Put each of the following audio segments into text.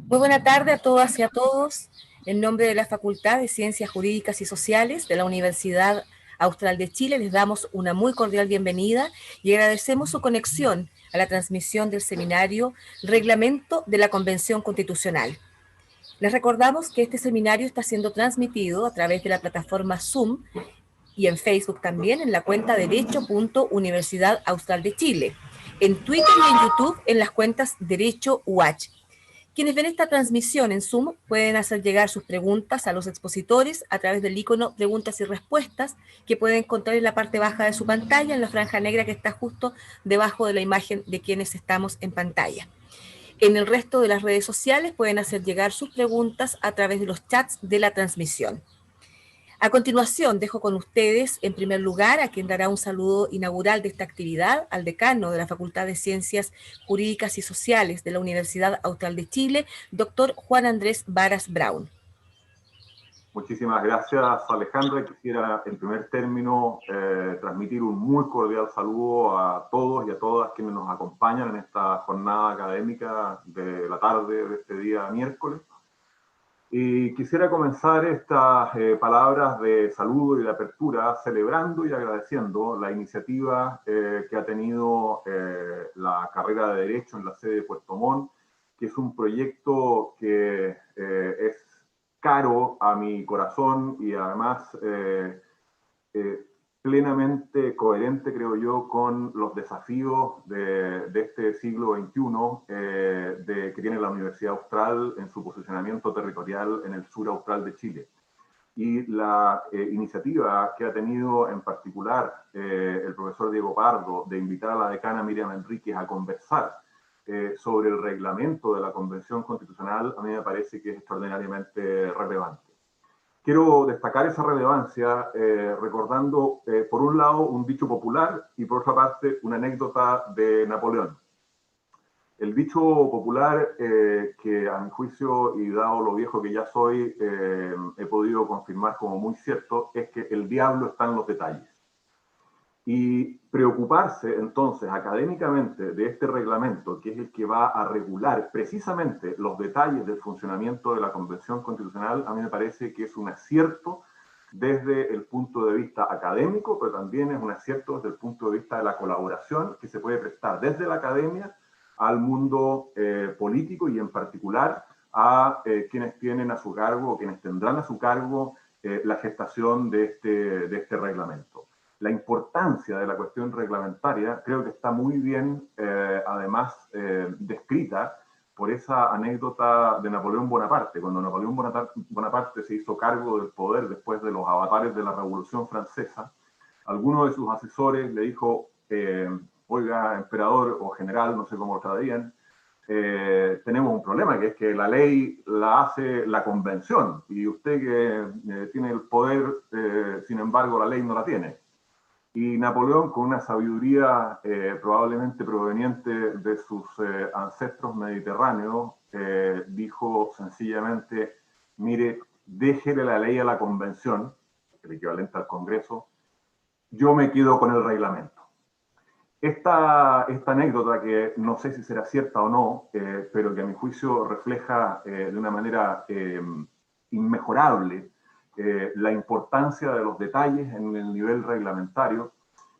Muy buena tarde a todas y a todos. En nombre de la Facultad de Ciencias Jurídicas y Sociales de la Universidad Austral de Chile, les damos una muy cordial bienvenida y agradecemos su conexión a la transmisión del seminario Reglamento de la Convención Constitucional. Les recordamos que este seminario está siendo transmitido a través de la plataforma Zoom y en Facebook también en la cuenta Derecho.Universidad Austral de Chile, en Twitter y en YouTube en las cuentas Derecho UH. Quienes ven esta transmisión en Zoom pueden hacer llegar sus preguntas a los expositores a través del icono Preguntas y Respuestas que pueden encontrar en la parte baja de su pantalla, en la franja negra que está justo debajo de la imagen de quienes estamos en pantalla. En el resto de las redes sociales pueden hacer llegar sus preguntas a través de los chats de la transmisión. A continuación, dejo con ustedes, en primer lugar, a quien dará un saludo inaugural de esta actividad, al decano de la Facultad de Ciencias Jurídicas y Sociales de la Universidad Austral de Chile, doctor Juan Andrés Varas Brown. Muchísimas gracias, Alejandra. Quisiera, en primer término, transmitir un muy cordial saludo a todos y a todas quienes nos acompañan en esta jornada académica de la tarde de este día miércoles. Y quisiera comenzar estas palabras de saludo y de apertura celebrando y agradeciendo la iniciativa que ha tenido la carrera de Derecho en la sede de Puerto Montt, que es un proyecto que es caro a mi corazón y además eh, plenamente coherente, creo yo, con los desafíos de este siglo XXI que tiene la Universidad Austral en su posicionamiento territorial en el sur austral de Chile. Y la iniciativa que ha tenido en particular el profesor Diego Pardo de invitar a la decana Miriam Enríquez a conversar sobre el reglamento de la Convención Constitucional, a mí me parece que es extraordinariamente relevante. Quiero destacar esa relevancia recordando, por un lado, un dicho popular y por otra parte, una anécdota de Napoleón. El dicho popular, que a mi juicio y dado lo viejo que ya soy, he podido confirmar como muy cierto, es que el diablo está en los detalles. Y preocuparse entonces académicamente de este reglamento, que es el que va a regular precisamente los detalles del funcionamiento de la Convención Constitucional, a mí me parece que es un acierto desde el punto de vista académico, pero también es un acierto desde el punto de vista de la colaboración que se puede prestar desde la academia al mundo político y en particular a quienes tienen a su cargo o quienes tendrán a su cargo la gestación de este reglamento. La importancia de la cuestión reglamentaria creo que está muy bien, además, descrita por esa anécdota de Napoleón Bonaparte. Cuando Napoleón Bonaparte se hizo cargo del poder después de los avatares de la Revolución Francesa, alguno de sus asesores le dijo, oiga, emperador o general, no sé cómo lo traducían, tenemos un problema, que es que la ley la hace la convención y usted que tiene el poder, sin embargo, la ley no la tiene. Y Napoleón, con una sabiduría probablemente proveniente de sus ancestros mediterráneos, dijo sencillamente, mire, déjele la ley a la convención, el equivalente al Congreso, yo me quedo con el reglamento. Esta anécdota, que no sé si será cierta o no, pero que a mi juicio refleja de una manera inmejorable la importancia de los detalles en el nivel reglamentario,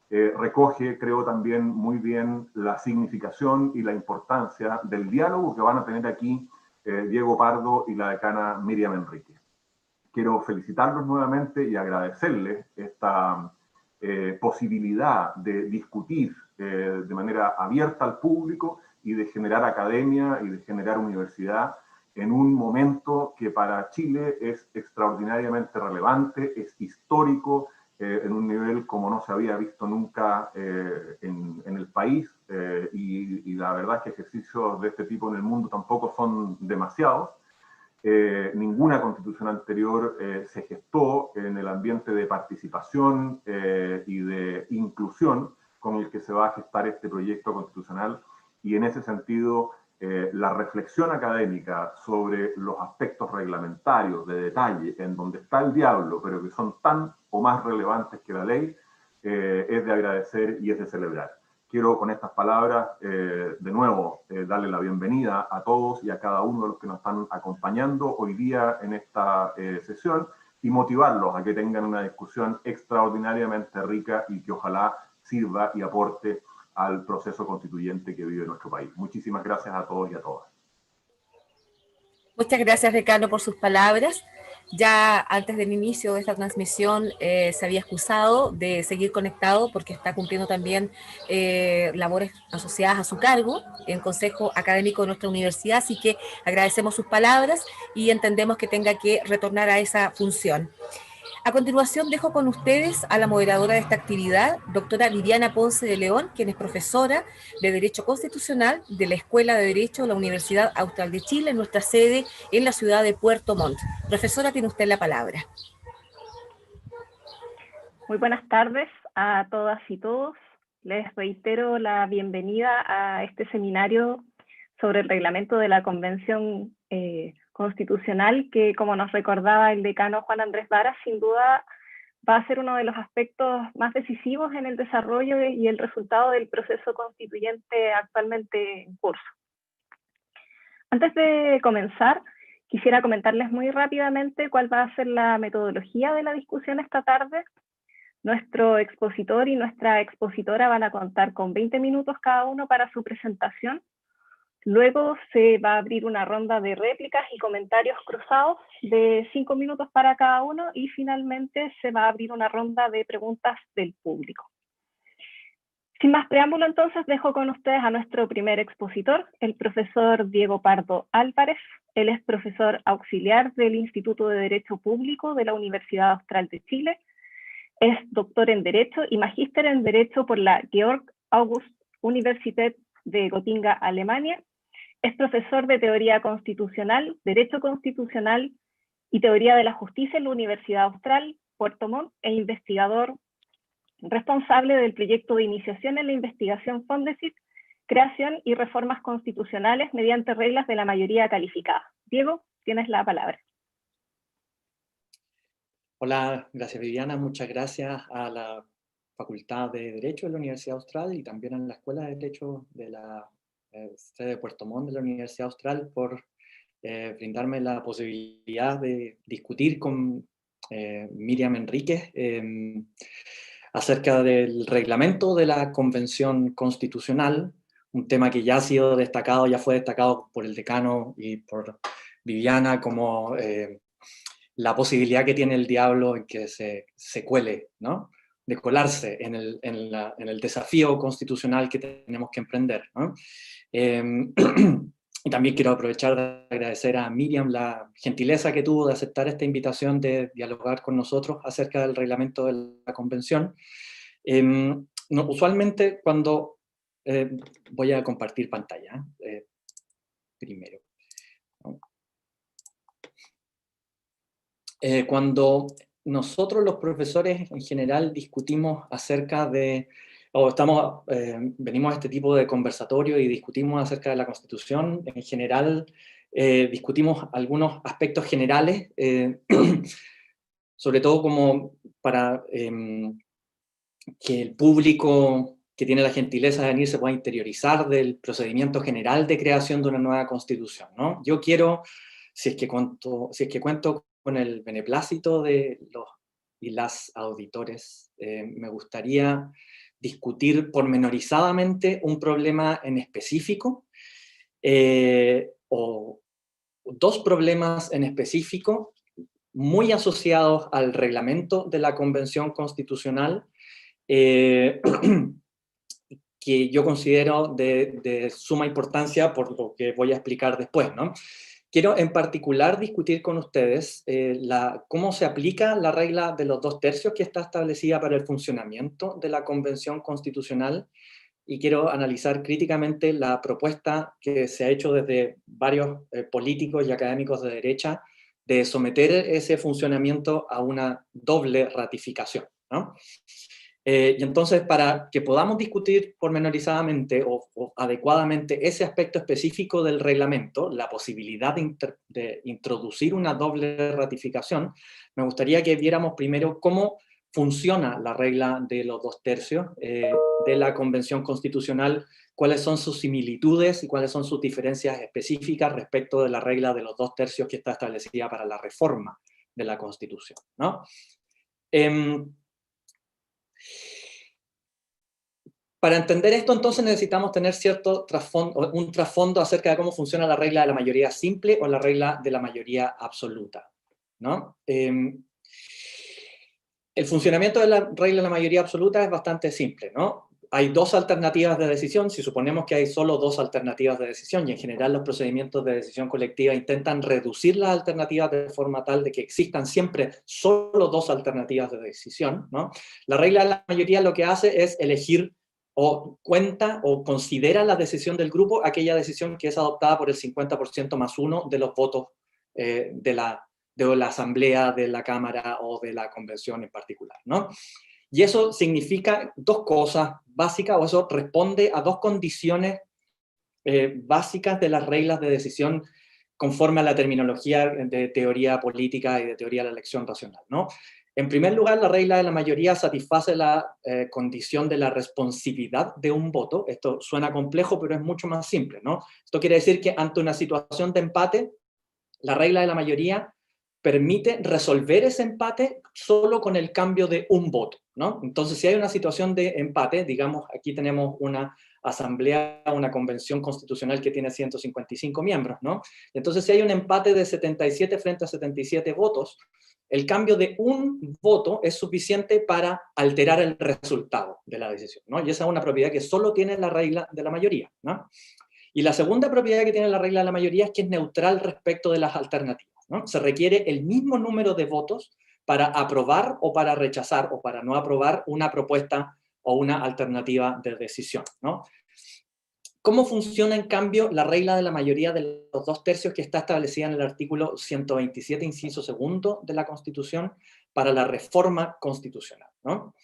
recoge, creo también muy bien, la significación y la importancia del diálogo que van a tener aquí Diego Pardo y la decana Miriam Enríquez. Quiero felicitarlos nuevamente y agradecerles esta posibilidad de discutir de manera abierta al público y de generar academia y de generar universidad en un momento que para Chile es extraordinariamente relevante, es histórico, en un nivel como no se había visto nunca en el país, y la verdad es que ejercicios de este tipo en el mundo tampoco son demasiados. Ninguna constitución anterior se gestó en el ambiente de participación y de inclusión con el que se va a gestar este proyecto constitucional, y en ese sentido la reflexión académica sobre los aspectos reglamentarios de detalle en donde está el diablo, pero que son tan o más relevantes que la ley, es de agradecer y es de celebrar. Quiero con estas palabras, de nuevo, darle la bienvenida a todos y a cada uno de los que nos están acompañando hoy día en esta sesión y motivarlos a que tengan una discusión extraordinariamente rica y que ojalá sirva y aporte al proceso constituyente que vive nuestro país. Muchísimas gracias a todos y a todas. Muchas gracias, decano, por sus palabras. Ya antes del inicio de esta transmisión se había excusado de seguir conectado porque está cumpliendo también labores asociadas a su cargo en Consejo Académico de nuestra universidad, así que agradecemos sus palabras y entendemos que tenga que retornar a esa función. A continuación dejo con ustedes a la moderadora de esta actividad, doctora Viviana Ponce de León, quien es profesora de Derecho Constitucional de la Escuela de Derecho de la Universidad Austral de Chile, en nuestra sede en la ciudad de Puerto Montt. Profesora, tiene usted la palabra. Muy buenas tardes a todas y todos. Les reitero la bienvenida a este seminario sobre el reglamento de la Convención Constitucional, que, como nos recordaba el decano Juan Andrés Vara, sin duda va a ser uno de los aspectos más decisivos en el desarrollo y el resultado del proceso constituyente actualmente en curso. Antes de comenzar, quisiera comentarles muy rápidamente cuál va a ser la metodología de la discusión esta tarde. Nuestro expositor y nuestra expositora van a contar con 20 minutos cada uno para su presentación. Luego se va a abrir una ronda de réplicas y comentarios cruzados de 5 minutos para cada uno y finalmente se va a abrir una ronda de preguntas del público. Sin más preámbulo, entonces, dejo con ustedes a nuestro primer expositor, el profesor Diego Pardo Álvarez. Él es profesor auxiliar del Instituto de Derecho Público de la Universidad Austral de Chile. Es doctor en Derecho y magíster en Derecho por la Georg August Universität de Gotinga, Alemania. Es profesor de Teoría Constitucional, Derecho Constitucional y Teoría de la Justicia en la Universidad Austral, Puerto Montt, e investigador responsable del proyecto de iniciación en la investigación Fondesit, creación y reformas constitucionales mediante reglas de la mayoría calificada. Diego, tienes la palabra. Hola, gracias Viviana, muchas gracias a la Facultad de Derecho de la Universidad Austral y también a la Escuela de Derecho de la sede de Puerto Montt de la Universidad Austral por brindarme la posibilidad de discutir con Miriam Enríquez acerca del reglamento de la Convención Constitucional, un tema que ya ha sido destacado, ya fue destacado por el decano y por Viviana como la posibilidad que tiene el diablo en que se cuele, ¿no? De colarse en el desafío constitucional que tenemos que emprender, ¿no? Y también quiero aprovechar de agradecer a Miriam la gentileza que tuvo de aceptar esta invitación de dialogar con nosotros acerca del reglamento de la convención. Usualmente cuando voy a compartir pantalla primero. Cuando nosotros los profesores en general discutimos acerca de, venimos a este tipo de conversatorio y discutimos acerca de la Constitución, en general discutimos algunos aspectos generales, sobre todo como para que el público que tiene la gentileza de venir se pueda interiorizar del procedimiento general de creación de una nueva Constitución, ¿no? Yo quiero, si es que cuento con el beneplácito de los y las auditores, me gustaría discutir pormenorizadamente un problema en específico, o dos problemas en específico, muy asociados al reglamento de la Convención Constitucional, que yo considero de suma importancia por lo que voy a explicar después, ¿no? Quiero en particular discutir con ustedes cómo se aplica la regla de los 2/3 que está establecida para el funcionamiento de la Convención Constitucional, y quiero analizar críticamente la propuesta que se ha hecho desde varios políticos y académicos de derecha de someter ese funcionamiento a una doble ratificación, ¿no? Y entonces, para que podamos discutir pormenorizadamente o adecuadamente ese aspecto específico del reglamento, la posibilidad de introducir una doble ratificación, me gustaría que viéramos primero cómo funciona la regla de los 2/3 de la Convención Constitucional, cuáles son sus similitudes y cuáles son sus diferencias específicas respecto de la regla de los 2/3 que está establecida para la reforma de la Constitución, ¿no? Para entender esto, entonces, necesitamos tener cierto trasfondo, un trasfondo acerca de cómo funciona la regla de la mayoría simple o la regla de la mayoría absoluta, ¿no? El funcionamiento de la regla de la mayoría absoluta es bastante simple, ¿no? Hay dos alternativas de decisión. Si suponemos que hay solo dos alternativas de decisión, y en general los procedimientos de decisión colectiva intentan reducir las alternativas de forma tal de que existan siempre solo dos alternativas de decisión, ¿no? La regla de la mayoría lo que hace es elegir o cuenta o considera la decisión del grupo aquella decisión que es adoptada por el 50% más uno de los votos de la asamblea, de la cámara o de la convención en particular, ¿no? Y eso significa dos cosas básicas, o eso responde a dos condiciones básicas de las reglas de decisión conforme a la terminología de teoría política y de teoría de la elección racional, ¿no? En primer lugar, la regla de la mayoría satisface la condición de la responsividad de un voto. Esto suena complejo, pero es mucho más simple, ¿no? Esto quiere decir que ante una situación de empate, la regla de la mayoría permite resolver ese empate solo con el cambio de un voto, ¿no? Entonces, si hay una situación de empate, digamos, aquí tenemos una asamblea, una convención constitucional que tiene 155 miembros, ¿no? Entonces, si hay un empate de 77 frente a 77 votos, el cambio de un voto es suficiente para alterar el resultado de la decisión, ¿no? Y esa es una propiedad que solo tiene la regla de la mayoría, ¿no? Y la segunda propiedad que tiene la regla de la mayoría es que es neutral respecto de las alternativas, ¿no? Se requiere el mismo número de votos para aprobar o para rechazar o para no aprobar una propuesta o una alternativa de decisión, ¿no? ¿Cómo funciona, en cambio, la regla de la mayoría de los 2/3 que está establecida en el artículo 127, inciso segundo de la Constitución para la reforma constitucional, ¿no?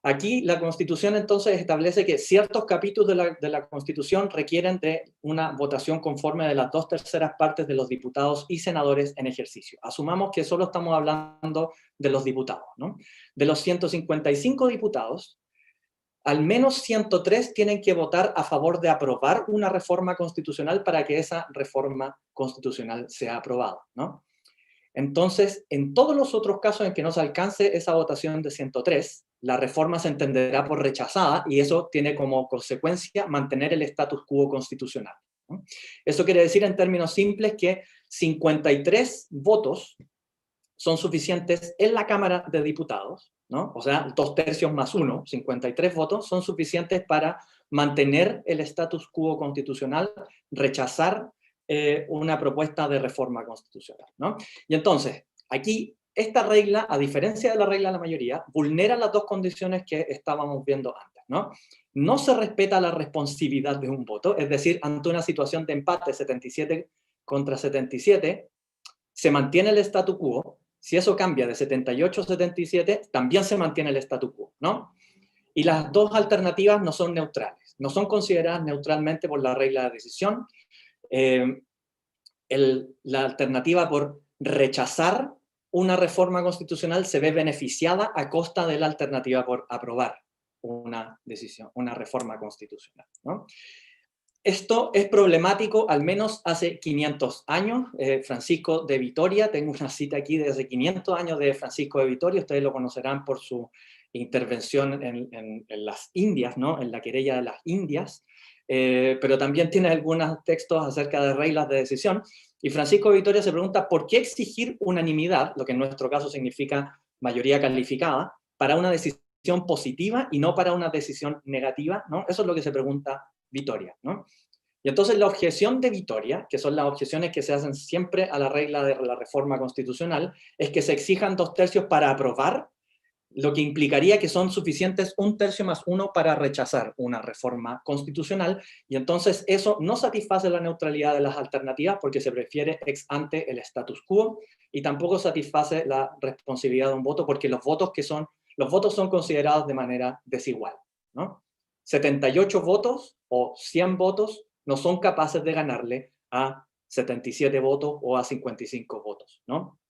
Aquí la Constitución entonces establece que ciertos capítulos de la Constitución requieren de una votación conforme de las 2/3 partes de los diputados y senadores en ejercicio. Asumamos que solo estamos hablando de los diputados, ¿no? De los 155 diputados, al menos 103 tienen que votar a favor de aprobar una reforma constitucional para que esa reforma constitucional sea aprobada, ¿no? Entonces, en todos los otros casos en que no se alcance esa votación de 103, la reforma se entenderá por rechazada y eso tiene como consecuencia mantener el status quo constitucional, ¿no? Eso quiere decir, en términos simples, que 53 votos son suficientes en la Cámara de Diputados, ¿no? O sea, 2/3 más 1, 53 votos, son suficientes para mantener el status quo constitucional, rechazar una propuesta de reforma constitucional, ¿no? Y entonces, aquí, esta regla, a diferencia de la regla de la mayoría, vulnera las dos condiciones que estábamos viendo antes, ¿no? No se respeta la responsividad de un voto, es decir, ante una situación de empate 77 contra 77, se mantiene el statu quo. Si eso cambia de 78 a 77, también se mantiene el statu quo, ¿no? Y las dos alternativas no son neutrales, no son consideradas neutralmente por la regla de decisión. La alternativa por rechazar una reforma constitucional se ve beneficiada a costa de la alternativa por aprobar una decisión, una reforma constitucional, ¿no? Esto es problemático al menos hace 500 años. Francisco de Vitoria, tengo una cita aquí de hace 500 años de Francisco de Vitoria, ustedes lo conocerán por su intervención en las Indias, ¿no? En la querella de las Indias, pero también tiene algunos textos acerca de reglas de decisión. Y Francisco de Vitoria se pregunta, ¿por qué exigir unanimidad, lo que en nuestro caso significa mayoría calificada, para una decisión positiva y no para una decisión negativa, ¿no? Eso es lo que se pregunta Vitoria, ¿no? Y entonces la objeción de Vitoria, que son las objeciones que se hacen siempre a la regla de la reforma constitucional, es que se exijan 2/3 para aprobar, lo que implicaría que son suficientes 1/3 más 1 para rechazar una reforma constitucional, y entonces eso no satisface la neutralidad de las alternativas porque se prefiere ex ante el status quo, y tampoco satisface la responsabilidad de un voto porque los votos son considerados de manera desigual, ¿no? 78 votos o 100 votos no son capaces de ganarle a 77 votos o a 55 votos, ¿no?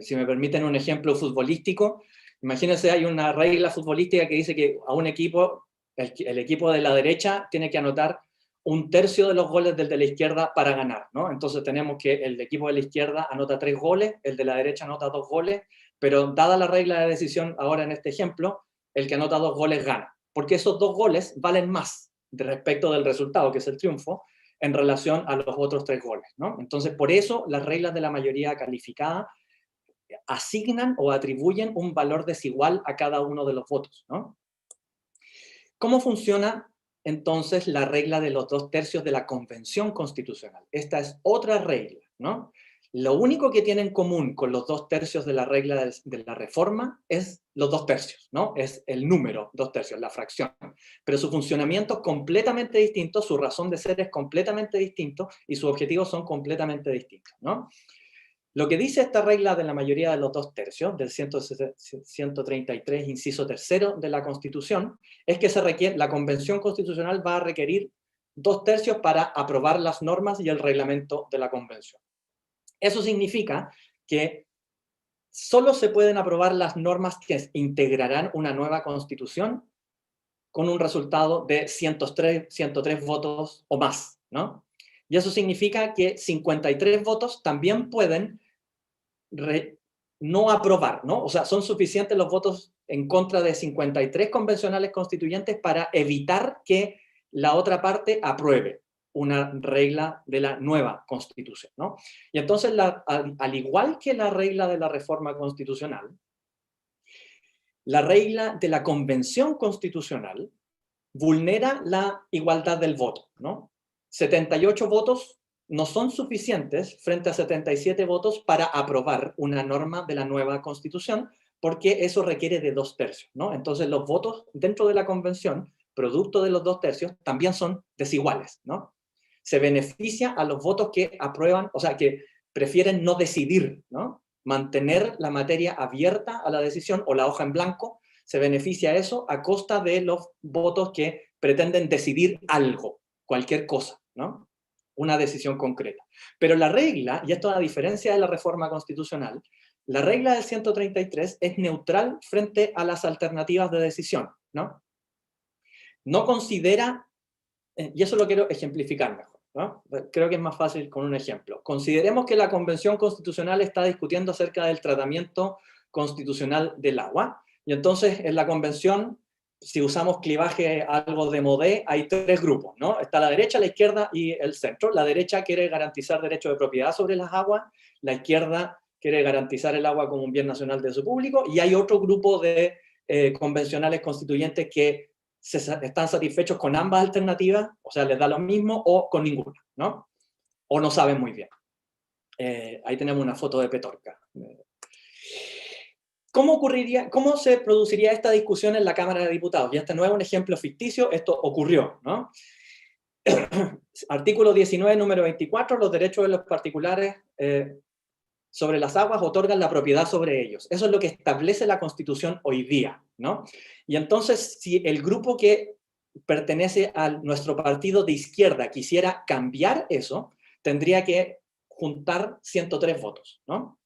Si me permiten un ejemplo futbolístico, Imagínense, hay una regla futbolística que dice que a un equipo, el equipo de la derecha tiene que anotar 1/3 de los goles del de la izquierda para ganar, ¿no? Entonces tenemos que el equipo de la izquierda anota 3 goles, el de la derecha anota 2 goles, pero dada la regla de decisión ahora en este ejemplo, el que anota 2 goles gana, porque esos 2 goles valen más respecto del resultado, que es el triunfo, en relación a los otros 3 goles, ¿no? Entonces, por eso las reglas de la mayoría calificada asignan o atribuyen un valor desigual a cada uno de los votos, ¿no? ¿Cómo funciona entonces la regla de los 2/3 de la Convención Constitucional? Esta es otra regla, ¿no? Lo único que tiene en común con los 2/3 de la regla de la reforma es los 2/3, ¿no? Es el número 2/3, la fracción. Pero su funcionamiento es completamente distinto, su razón de ser es completamente distinto y sus objetivos son completamente distintos, ¿no? Lo que dice esta regla de la mayoría de los 2/3, del 133, inciso 3 de la Constitución, es que la Convención Constitucional va a requerir 2/3 para aprobar las normas y el reglamento de la Convención. Eso significa que solo se pueden aprobar las normas que integrarán una nueva Constitución con un resultado de 103 votos o más, ¿no? Y eso significa que 53 votos también pueden no aprobar, ¿no? O sea, son suficientes los votos en contra de 53 convencionales constituyentes para evitar que la otra parte apruebe una regla de la nueva Constitución, ¿no? Y entonces, al igual que la regla de la reforma constitucional, la regla de la Convención Constitucional vulnera la igualdad del voto, ¿no? 78 votos no son suficientes frente a 77 votos para aprobar una norma de la nueva Constitución, porque eso requiere de 2/3, ¿no? Entonces los votos dentro de la Convención, producto de los 2/3, también son desiguales, ¿no? Se beneficia a los votos que aprueban, o sea, que prefieren no decidir, ¿no? Mantener la materia abierta a la decisión o la hoja en blanco, se beneficia a eso a costa de los votos que pretenden decidir algo, cualquier cosa, ¿no? Una decisión concreta. Pero la regla, y esto a diferencia de la reforma constitucional, la regla del 133 es neutral frente a las alternativas de decisión, ¿no? No considera, y eso lo quiero ejemplificar mejor, ¿no? Creo que es más fácil con un ejemplo. Consideremos que la Convención Constitucional está discutiendo acerca del tratamiento constitucional del agua, y entonces en la Convención, si usamos clivaje algo de Modé, hay 3 grupos, ¿no? Está la derecha, la izquierda y el centro. La derecha quiere garantizar derecho de propiedad sobre las aguas, la izquierda quiere garantizar el agua como un bien nacional de uso público, y hay otro grupo de convencionales constituyentes que están satisfechos con ambas alternativas, o sea, les da lo mismo, o con ninguna, ¿no? O no saben muy bien. Ahí tenemos una foto de Petorca. ¿Cómo se produciría esta discusión en la Cámara de Diputados? Y este no es un ejemplo ficticio, esto ocurrió, ¿no? Artículo 19, número 24, los derechos de los particulares sobre las aguas otorgan la propiedad sobre ellos. Eso es lo que establece la Constitución hoy día, ¿no? Y entonces, si el grupo que pertenece a nuestro partido de izquierda quisiera cambiar eso, tendría que juntar 103 votos, ¿no?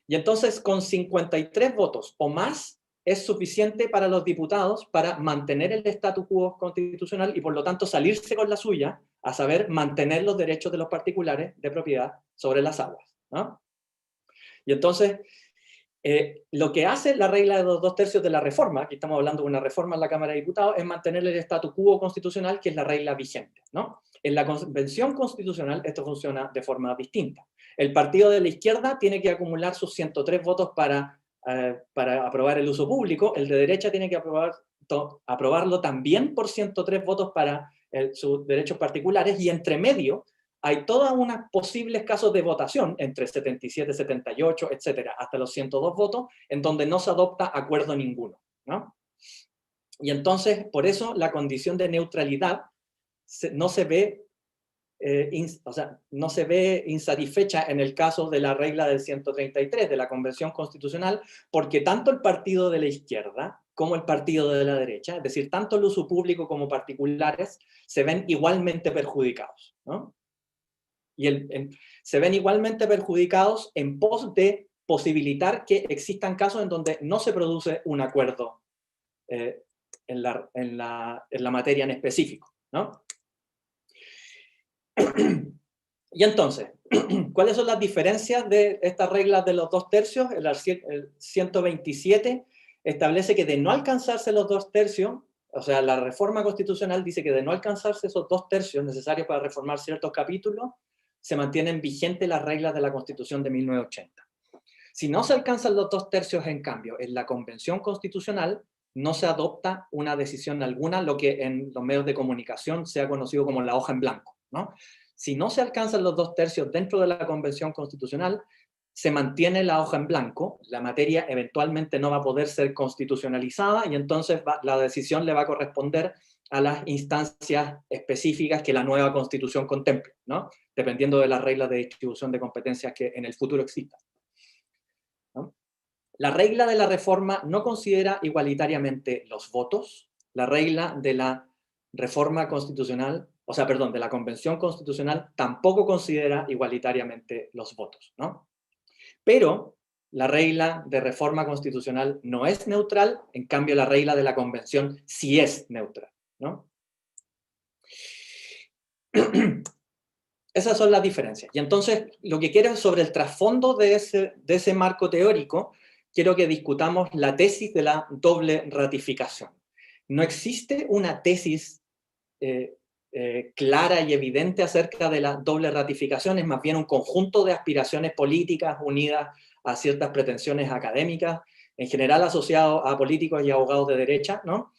Y entonces, con 53 votos o más, es suficiente para los diputados para mantener el statu quo constitucional y, por lo tanto, salirse con la suya, a saber, mantener los derechos de los particulares de propiedad sobre las aguas, ¿no? Y entonces, lo que hace la regla de los 2/3 de la reforma, aquí estamos hablando de una reforma en la Cámara de Diputados, es mantener el statu quo constitucional, que es la regla vigente, ¿no? En la Convención Constitucional esto funciona de forma distinta. El partido de la izquierda tiene que acumular sus 103 votos para aprobar el uso público, el de derecha tiene que aprobarlo también por 103 votos para sus derechos particulares, y entre medio hay todos unos posibles casos de votación, entre 77, 78, etcétera, hasta los 102 votos, en donde no se adopta acuerdo ninguno, ¿no? Y entonces, por eso, la condición de neutralidad no se ve insatisfecha en el caso de la regla del 133 de la Convención Constitucional, porque tanto el partido de la izquierda como el partido de la derecha, es decir, tanto el uso público como particulares, se ven igualmente perjudicados, ¿no? Y se ven igualmente perjudicados en pos de posibilitar que existan casos en donde no se produce un acuerdo en la materia en específico, ¿no? Y entonces, ¿cuáles son las diferencias de estas reglas de los 2/3? El 127 establece que de no alcanzarse los 2/3, o sea, la reforma constitucional dice que de no alcanzarse esos 2/3 necesarios para reformar ciertos capítulos, se mantienen vigentes las reglas de la Constitución de 1980. Si no se alcanzan los 2/3, en cambio, en la Convención Constitucional no se adopta una decisión alguna, lo que en los medios de comunicación se ha conocido como la hoja en blanco, ¿no? Si no se alcanzan los 2/3 dentro de la Convención Constitucional, se mantiene la hoja en blanco, la materia eventualmente no va a poder ser constitucionalizada y entonces la decisión le va a corresponder a las instancias específicas que la nueva Constitución contemple, ¿no? Dependiendo de las reglas de distribución de competencias que en el futuro existan, ¿no? La regla de la reforma no considera igualitariamente los votos. La regla de la reforma constitucional, de la Convención Constitucional tampoco considera igualitariamente los votos, ¿no? Pero la regla de reforma constitucional no es neutral, en cambio la regla de la Convención sí es neutral, ¿no? Esas son las diferencias. Y entonces, lo que quiero es sobre el trasfondo de ese marco teórico, quiero que discutamos la tesis de la doble ratificación. No existe una tesis clara y evidente acerca de la doble ratificación, es más bien un conjunto de aspiraciones políticas unidas a ciertas pretensiones académicas, en general asociados a políticos y abogados de derecha, ¿no?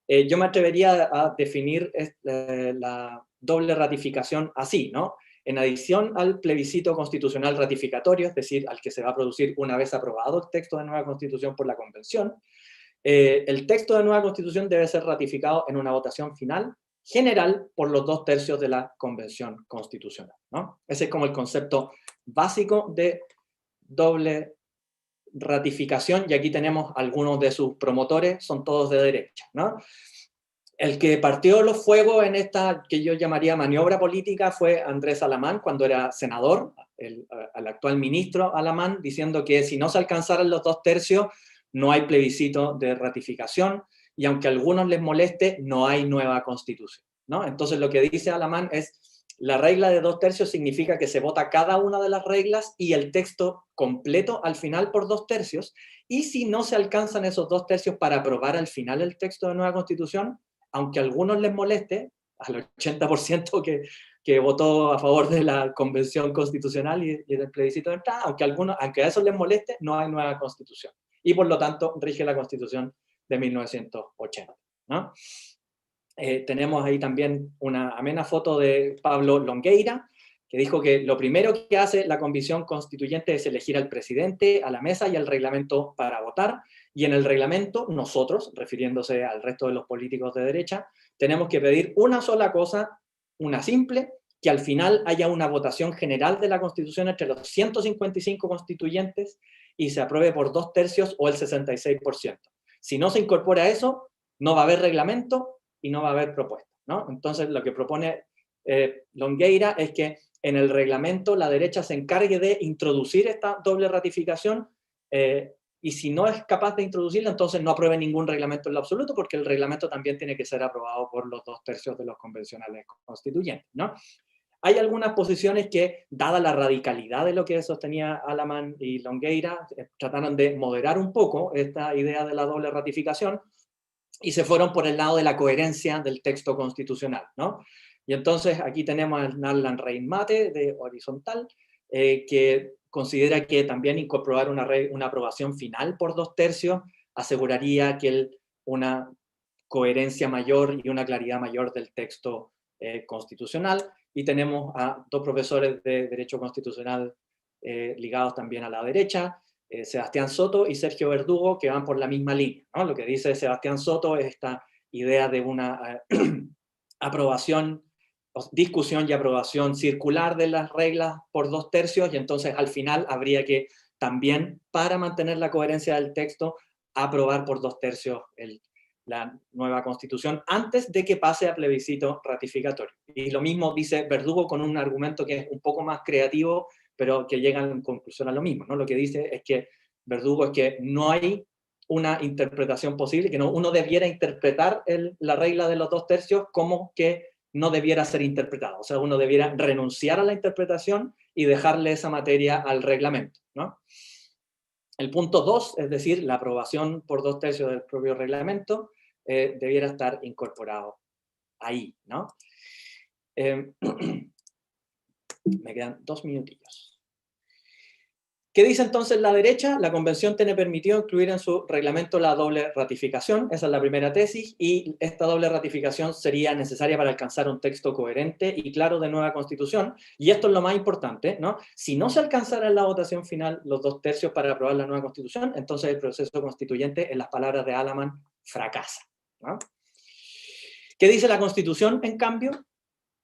Yo me atrevería a definir la doble ratificación así, ¿no? En adición al plebiscito constitucional ratificatorio, es decir, al que se va a producir una vez aprobado el texto de nueva constitución por la convención, el texto de nueva constitución debe ser ratificado en una votación final general por los 2/3 de la convención constitucional, ¿no? Ese es como el concepto básico de doble ratificación, y aquí tenemos algunos de sus promotores, son todos de derecha, ¿no? El que partió los fuegos en esta que yo llamaría maniobra política fue Andrés Alamán, cuando era senador, el actual ministro Alamán, diciendo que si no se alcanzaran los 2/3, no hay plebiscito de ratificación, y aunque a algunos les moleste, no hay nueva constitución, ¿no? Entonces lo que dice Alamán es, la regla de 2/3 significa que se vota cada una de las reglas y el texto completo al final por 2/3, y si no se alcanzan esos 2/3 para aprobar al final el texto de nueva constitución, aunque a algunos les moleste, al 80% que votó a favor de la convención constitucional y del plebiscito de entrada, aunque a eso les moleste, no hay nueva constitución. Y por lo tanto, rige la Constitución de 1980, ¿no? Tenemos ahí también una amena foto de Pablo Longueira, que dijo que lo primero que hace la Convención Constituyente es elegir al presidente, a la mesa y al reglamento para votar, y en el reglamento nosotros, refiriéndose al resto de los políticos de derecha, tenemos que pedir una sola cosa, una simple, que al final haya una votación general de la Constitución entre los 155 constituyentes y se apruebe por 2/3 o el 66%. Si no se incorpora eso, no va a haber reglamento y no va a haber propuesta, ¿no? Entonces, lo que propone Longueira es que en el reglamento la derecha se encargue de introducir esta doble ratificación, y si no es capaz de introducirla, entonces no apruebe ningún reglamento en lo absoluto, porque el reglamento también tiene que ser aprobado por los 2/3 de los convencionales constituyentes, ¿no? Hay algunas posiciones que, dada la radicalidad de lo que sostenía Alamán y Longueira, trataron de moderar un poco esta idea de la doble ratificación y se fueron por el lado de la coherencia del texto constitucional, ¿no? Y entonces aquí tenemos a Narlan Reinmate de Horizontal, que considera que también incorporar una aprobación final por 2/3 aseguraría que una coherencia mayor y una claridad mayor del texto constitucional. Y tenemos a dos profesores de Derecho Constitucional ligados también a la derecha, Sebastián Soto y Sergio Verdugo, que van por la misma línea, ¿no? Lo que dice Sebastián Soto es esta idea de una aprobación, discusión y aprobación circular de las reglas por 2/3, y entonces al final habría que también, para mantener la coherencia del texto, aprobar por 2/3 la nueva constitución antes de que pase a plebiscito ratificatorio. Y lo mismo dice Verdugo con un argumento que es un poco más creativo, pero que llegan en conclusión a lo mismo, ¿no? Lo que dice es que Verdugo es que no hay una interpretación posible, que uno debiera interpretar la regla de los 2/3 como que no debiera ser interpretada. O sea, uno debiera renunciar a la interpretación y dejarle esa materia al reglamento, ¿no? El punto 2, es decir, la aprobación por 2/3 del propio reglamento, debiera estar incorporado ahí, ¿no? Me quedan 2 minutillos. ¿Qué dice entonces la derecha? La Convención tiene permitido incluir en su reglamento la doble ratificación, esa es la primera tesis, y esta doble ratificación sería necesaria para alcanzar un texto coherente y claro de nueva Constitución, y esto es lo más importante, ¿no? Si no se alcanzara en la votación final los 2/3 para aprobar la nueva Constitución, entonces el proceso constituyente, en las palabras de Alaman, fracasa, ¿no? ¿Qué dice la Constitución, en cambio?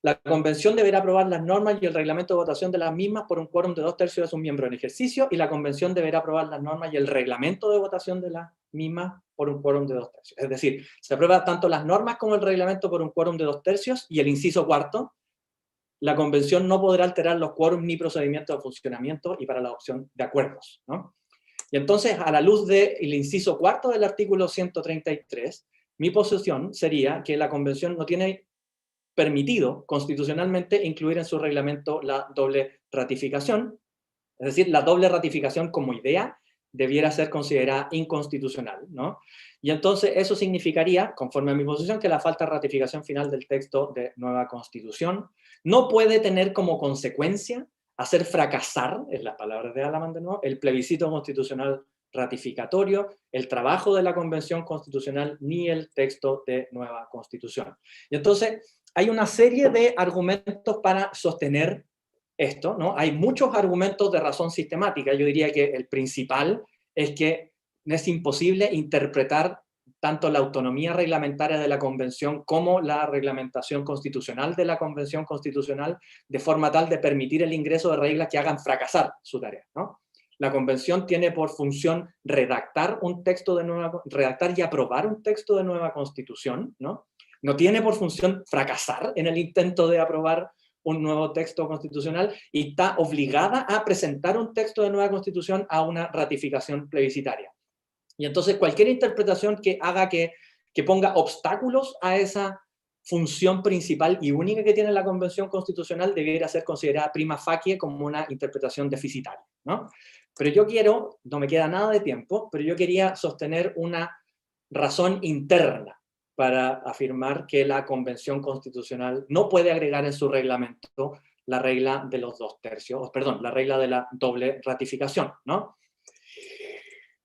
La Convención deberá aprobar las normas y el reglamento de votación de las mismas por un quórum de 2/3 de sus miembros en ejercicio, y la Convención deberá aprobar las normas y el reglamento de votación de las mismas por un quórum de 2/3. Es decir, se aprueban tanto las normas como el reglamento por un quórum de 2/3, y el inciso cuarto, la Convención no podrá alterar los quórums ni procedimientos de funcionamiento y para la adopción de acuerdos, ¿no? Y entonces, a la luz del inciso cuarto del artículo 133, mi posición sería que la Convención no tiene permitido constitucionalmente incluir en su reglamento la doble ratificación, es decir, la doble ratificación como idea debiera ser considerada inconstitucional, ¿no? Y entonces eso significaría, conforme a mi posición, que la falta de ratificación final del texto de nueva Constitución no puede tener como consecuencia hacer fracasar, en las palabras de Alaman de nuevo, el plebiscito constitucional ratificatorio, el trabajo de la Convención Constitucional, ni el texto de nueva Constitución. Y entonces hay una serie de argumentos para sostener esto, ¿no? Hay muchos argumentos de razón sistemática. Yo diría que el principal es que es imposible interpretar tanto la autonomía reglamentaria de la Convención como la reglamentación constitucional de la Convención Constitucional de forma tal de permitir el ingreso de reglas que hagan fracasar su tarea, ¿no? La Convención tiene por función redactar y aprobar un texto de nueva Constitución, ¿no? No tiene por función fracasar en el intento de aprobar un nuevo texto constitucional, y está obligada a presentar un texto de nueva Constitución a una ratificación plebiscitaria. Y entonces cualquier interpretación que haga que ponga obstáculos a esa función principal y única que tiene la Convención Constitucional debiera ser considerada prima facie como una interpretación deficitaria, ¿no? Pero yo quiero, no me queda nada de tiempo, pero yo quería sostener una razón interna para afirmar que la Convención Constitucional no puede agregar en su reglamento la regla de los 2/3, perdón, la regla de la doble ratificación, ¿no?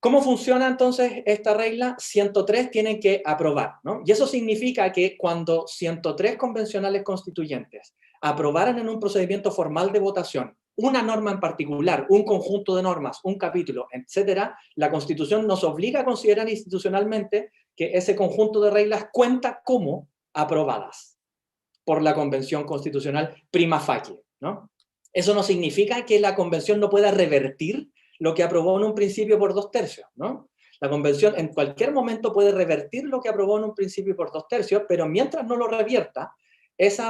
¿Cómo funciona entonces esta regla? 103 tienen que aprobar, ¿no? Y eso significa que cuando 103 convencionales constituyentes aprobaran en un procedimiento formal de votación una norma en particular, un conjunto de normas, un capítulo, etcétera, la Constitución nos obliga a considerar institucionalmente que ese conjunto de reglas cuenta como aprobadas por la Convención Constitucional prima facie, ¿no? Eso no significa que la Convención no pueda revertir lo que aprobó en un principio por 2/3, ¿no? La Convención en cualquier momento puede revertir lo que aprobó en un principio por 2/3, pero mientras no lo revierta, ese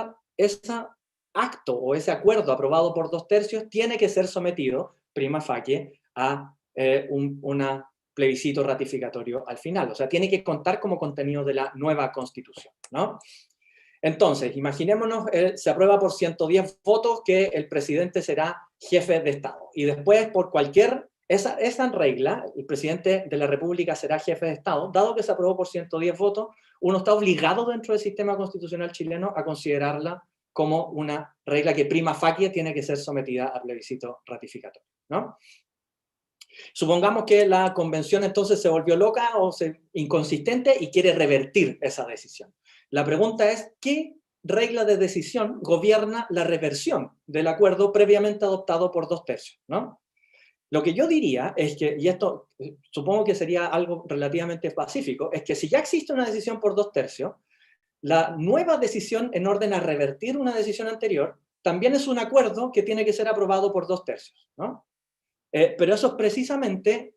acto o ese acuerdo aprobado por 2/3 tiene que ser sometido prima facie a un plebiscito ratificatorio al final. O sea, tiene que contar como contenido de la nueva Constitución, ¿no? Entonces, imaginémonos, se aprueba por 110 votos que el presidente será jefe de Estado. Y después, por esa regla, el presidente de la República será jefe de Estado. Dado que se aprobó por 110 votos, uno está obligado dentro del sistema constitucional chileno a considerarla como una regla que prima facie tiene que ser sometida a plebiscito ratificatorio, ¿no? Supongamos que la Convención entonces se volvió loca o inconsistente y quiere revertir esa decisión. La pregunta es, ¿qué regla de decisión gobierna la reversión del acuerdo previamente adoptado por 2/3, ¿no? Lo que yo diría es que, y esto supongo que sería algo relativamente pacífico, es que si ya existe una decisión por 2/3, la nueva decisión en orden a revertir una decisión anterior también es un acuerdo que tiene que ser aprobado por 2/3, ¿no? Pero eso es precisamente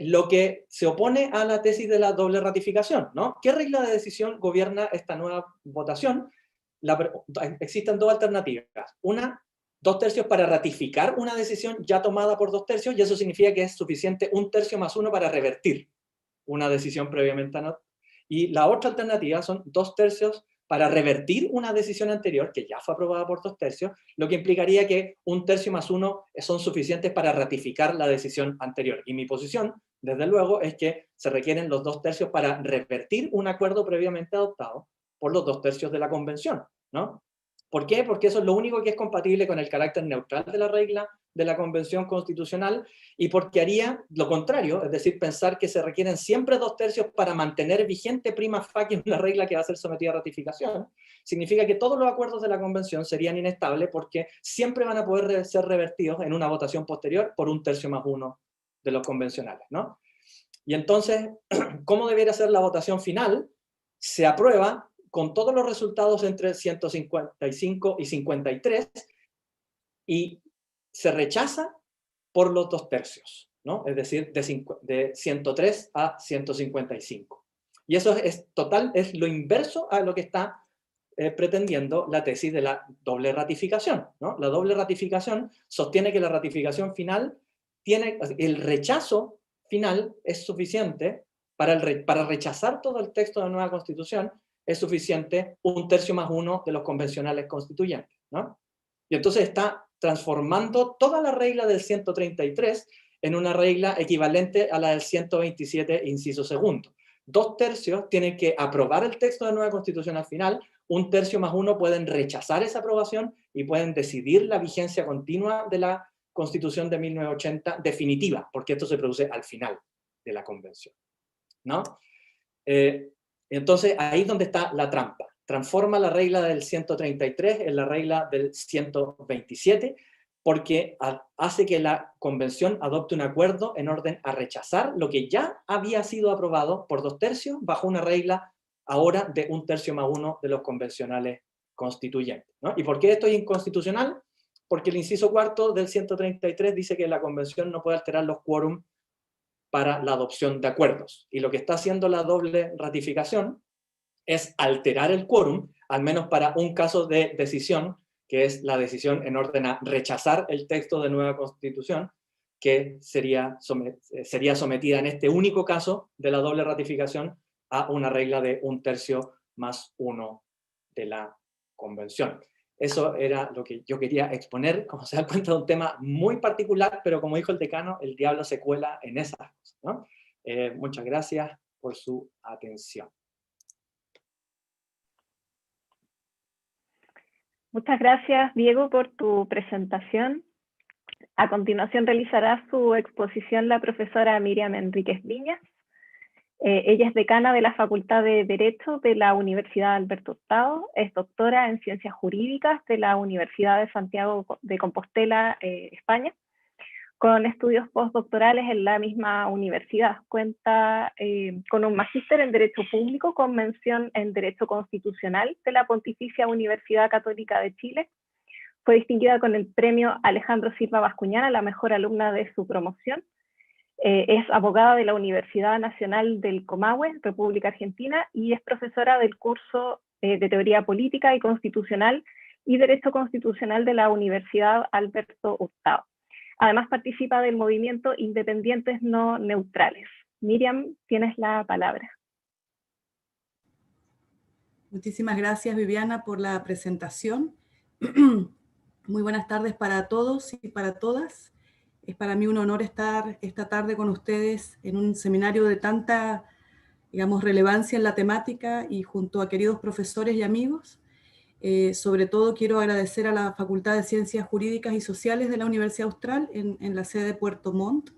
lo que se opone a la tesis de la doble ratificación, ¿no? ¿Qué regla de decisión gobierna esta nueva votación? Existen dos alternativas. Una 2/3 para ratificar una decisión ya tomada por 2/3, y eso significa que es suficiente 1/3 más 1 para revertir una decisión previamente anotada. Y la otra alternativa son 2/3 para revertir una decisión anterior que ya fue aprobada por 2/3, lo que implicaría que 1/3 más 1 son suficientes para ratificar la decisión anterior. Y mi posición, desde luego, es que se requieren los 2/3 para revertir un acuerdo previamente adoptado por los 2/3 de la convención, ¿no? ¿Por qué? Porque eso es lo único que es compatible con el carácter neutral de la regla de la Convención Constitucional, y porque haría lo contrario, es decir, pensar que se requieren siempre 2/3 para mantener vigente prima facie una regla que va a ser sometida a ratificación, significa que todos los acuerdos de la Convención serían inestables porque siempre van a poder ser revertidos en una votación posterior por 1/3 más 1 de los convencionales, ¿no? Y entonces, ¿cómo debería ser la votación final? Se aprueba con todos los resultados entre 155 y 53, y se rechaza por los 2/3, ¿no? Es decir, de 103 a 155. Y eso es lo inverso a lo que está pretendiendo la tesis de la doble ratificación, ¿no? La doble ratificación sostiene que la ratificación final el rechazo final es suficiente para rechazar todo el texto de la nueva Constitución, es suficiente 1/3 más 1 de los convencionales constituyentes, ¿no? Y entonces está transformando toda la regla del 133 en una regla equivalente a la del 127, inciso segundo. 2/3 tienen que aprobar el texto de la nueva Constitución al final, 1/3 más 1 pueden rechazar esa aprobación y pueden decidir la vigencia continua de la Constitución de 1980 definitiva, porque esto se produce al final de la convención, ¿no? Entonces, ahí es donde está la trampa. Transforma la regla del 133 en la regla del 127, porque hace que la convención adopte un acuerdo en orden a rechazar lo que ya había sido aprobado por 2/3 bajo una regla ahora de 1/3 más 1 de los convencionales constituyentes, ¿no? ¿Y por qué esto es inconstitucional? Porque el inciso cuarto del 133 dice que la convención no puede alterar los quórum para la adopción de acuerdos. Y lo que está haciendo la doble ratificación es alterar el quórum, al menos para un caso de decisión, que es la decisión en orden a rechazar el texto de nueva Constitución, que sería sometida en este único caso de la doble ratificación a una regla de 1/3 más 1 de la Convención. Eso era lo que yo quería exponer. Como se dan cuenta, es un tema muy particular, pero como dijo el decano, el diablo se cuela en esas cosas, ¿no? Muchas gracias por su atención. Muchas gracias, Diego, por tu presentación. A continuación realizará su exposición la profesora Miriam Enríquez Viñas. Ella es decana de la Facultad de Derecho de la Universidad Alberto Hurtado, es doctora en Ciencias Jurídicas de la Universidad de Santiago de Compostela, España, con estudios postdoctorales en la misma universidad. Cuenta con un magíster en Derecho Público con mención en Derecho Constitucional de la Pontificia Universidad Católica de Chile. Fue distinguida con el premio Alejandro Silva Bascuñana, la mejor alumna de su promoción. Es abogada de la Universidad Nacional del Comahue, República Argentina, y es profesora del curso de Teoría Política y Constitucional y Derecho Constitucional de la Universidad Alberto Hurtado. Además participa del movimiento Independientes No Neutrales. Miriam, tienes la palabra. Muchísimas gracias, Viviana, por la presentación. Muy buenas tardes para todos y para todas. Es para mí un honor estar esta tarde con ustedes en un seminario de tanta, digamos, relevancia en la temática y junto a queridos profesores y amigos. Sobre todo quiero agradecer a la Facultad de Ciencias Jurídicas y Sociales de la Universidad Austral en la sede de Puerto Montt.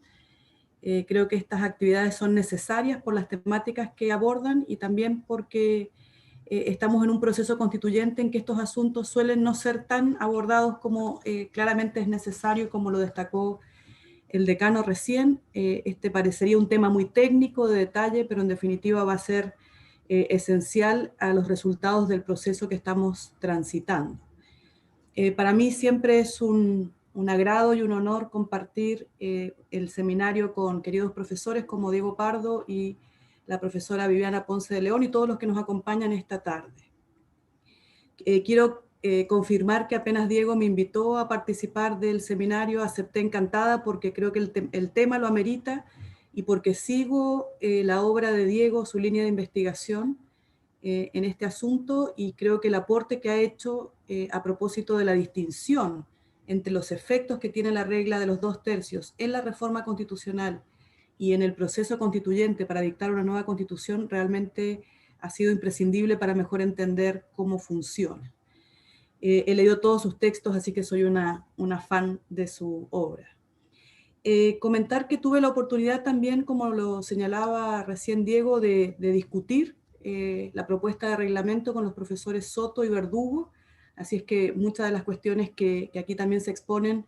Creo que estas actividades son necesarias por las temáticas que abordan y también porque estamos en un proceso constituyente en que estos asuntos suelen no ser tan abordados como claramente es necesario, como lo destacó el decano recién. Este parecería un tema muy técnico, de detalle, pero en definitiva va a ser esencial a los resultados del proceso que estamos transitando. Para mí siempre es un agrado y un honor compartir el seminario con queridos profesores como Diego Pardo y la profesora Viviana Ponce de León y todos los que nos acompañan esta tarde. Quiero confirmar que apenas Diego me invitó a participar del seminario, acepté encantada porque creo que el tema lo amerita y porque sigo la obra de Diego, su línea de investigación en este asunto, y creo que el aporte que ha hecho a propósito de la distinción entre los efectos que tiene la regla de los 2/3 en la reforma constitucional y en el proceso constituyente para dictar una nueva constitución realmente ha sido imprescindible para mejor entender cómo funciona. He leído todos sus textos, así que soy una fan de su obra. Comentar que tuve la oportunidad también, como lo señalaba recién Diego, de discutir la propuesta de reglamento con los profesores Soto y Verdugo, así es que muchas de las cuestiones que aquí también se exponen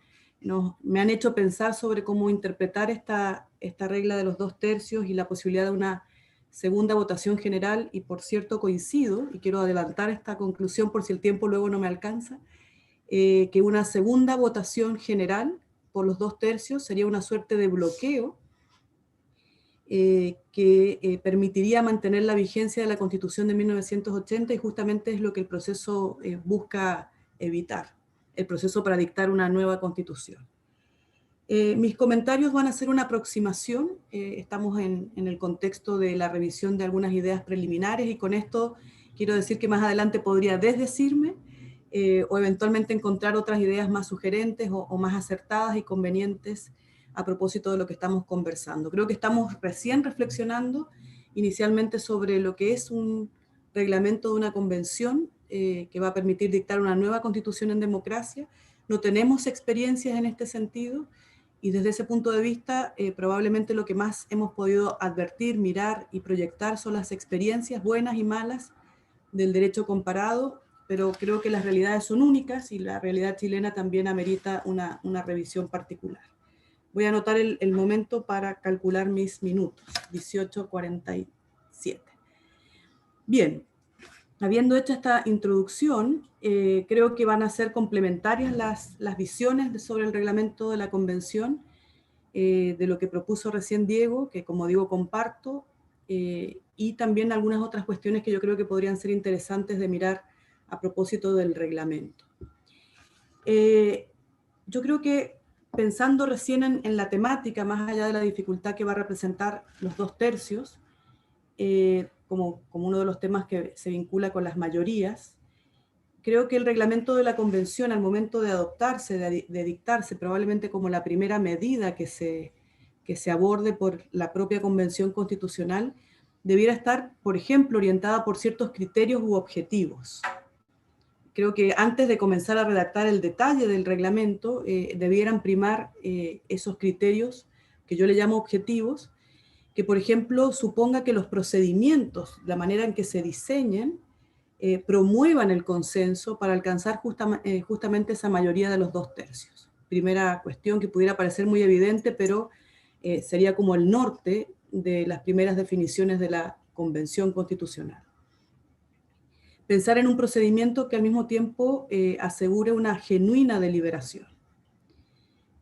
me han hecho pensar sobre cómo interpretar esta regla de los 2/3 y la posibilidad de una segunda votación general, y por cierto coincido, y quiero adelantar esta conclusión por si el tiempo luego no me alcanza, que una segunda votación general por los 2/3 sería una suerte de bloqueo que permitiría mantener la vigencia de la Constitución de 1980, y justamente es lo que el proceso busca evitar, el proceso para dictar una nueva Constitución. Mis comentarios van a ser una aproximación, estamos en el contexto de la revisión de algunas ideas preliminares, y con esto quiero decir que más adelante podría desdecirme o eventualmente encontrar otras ideas más sugerentes o más acertadas y convenientes a propósito de lo que estamos conversando. Creo que estamos recién reflexionando inicialmente sobre lo que es un reglamento de una convención que va a permitir dictar una nueva constitución en democracia. No tenemos experiencias en este sentido, y desde ese punto de vista probablemente lo que más hemos podido advertir, mirar y proyectar son las experiencias buenas y malas del derecho comparado, pero creo que las realidades son únicas y la realidad chilena también amerita una revisión particular. Voy a anotar el momento para calcular mis minutos, 18:47. Bien, habiendo hecho esta introducción, creo que van a ser complementarias las visiones sobre el reglamento de la convención, de lo que propuso recién Diego, que como digo comparto, y también algunas otras cuestiones que yo creo que podrían ser interesantes de mirar a propósito del reglamento. Yo creo que pensando recién en la temática, más allá de la dificultad que va a representar los 2/3, como uno de los temas que se vincula con las mayorías, creo que el reglamento de la convención al momento de adoptarse, de dictarse, probablemente como la primera medida que se aborde por la propia convención constitucional, debiera estar, por ejemplo, orientada por ciertos criterios u objetivos. Creo que antes de comenzar a redactar el detalle del reglamento, debieran primar esos criterios que yo le llamo objetivos, que por ejemplo suponga que los procedimientos, la manera en que se diseñen, promuevan el consenso para alcanzar justamente esa mayoría de los 2/3. Primera cuestión que pudiera parecer muy evidente, pero sería como el norte de las primeras definiciones de la Convención Constitucional. Pensar en un procedimiento que al mismo tiempo asegure una genuina deliberación.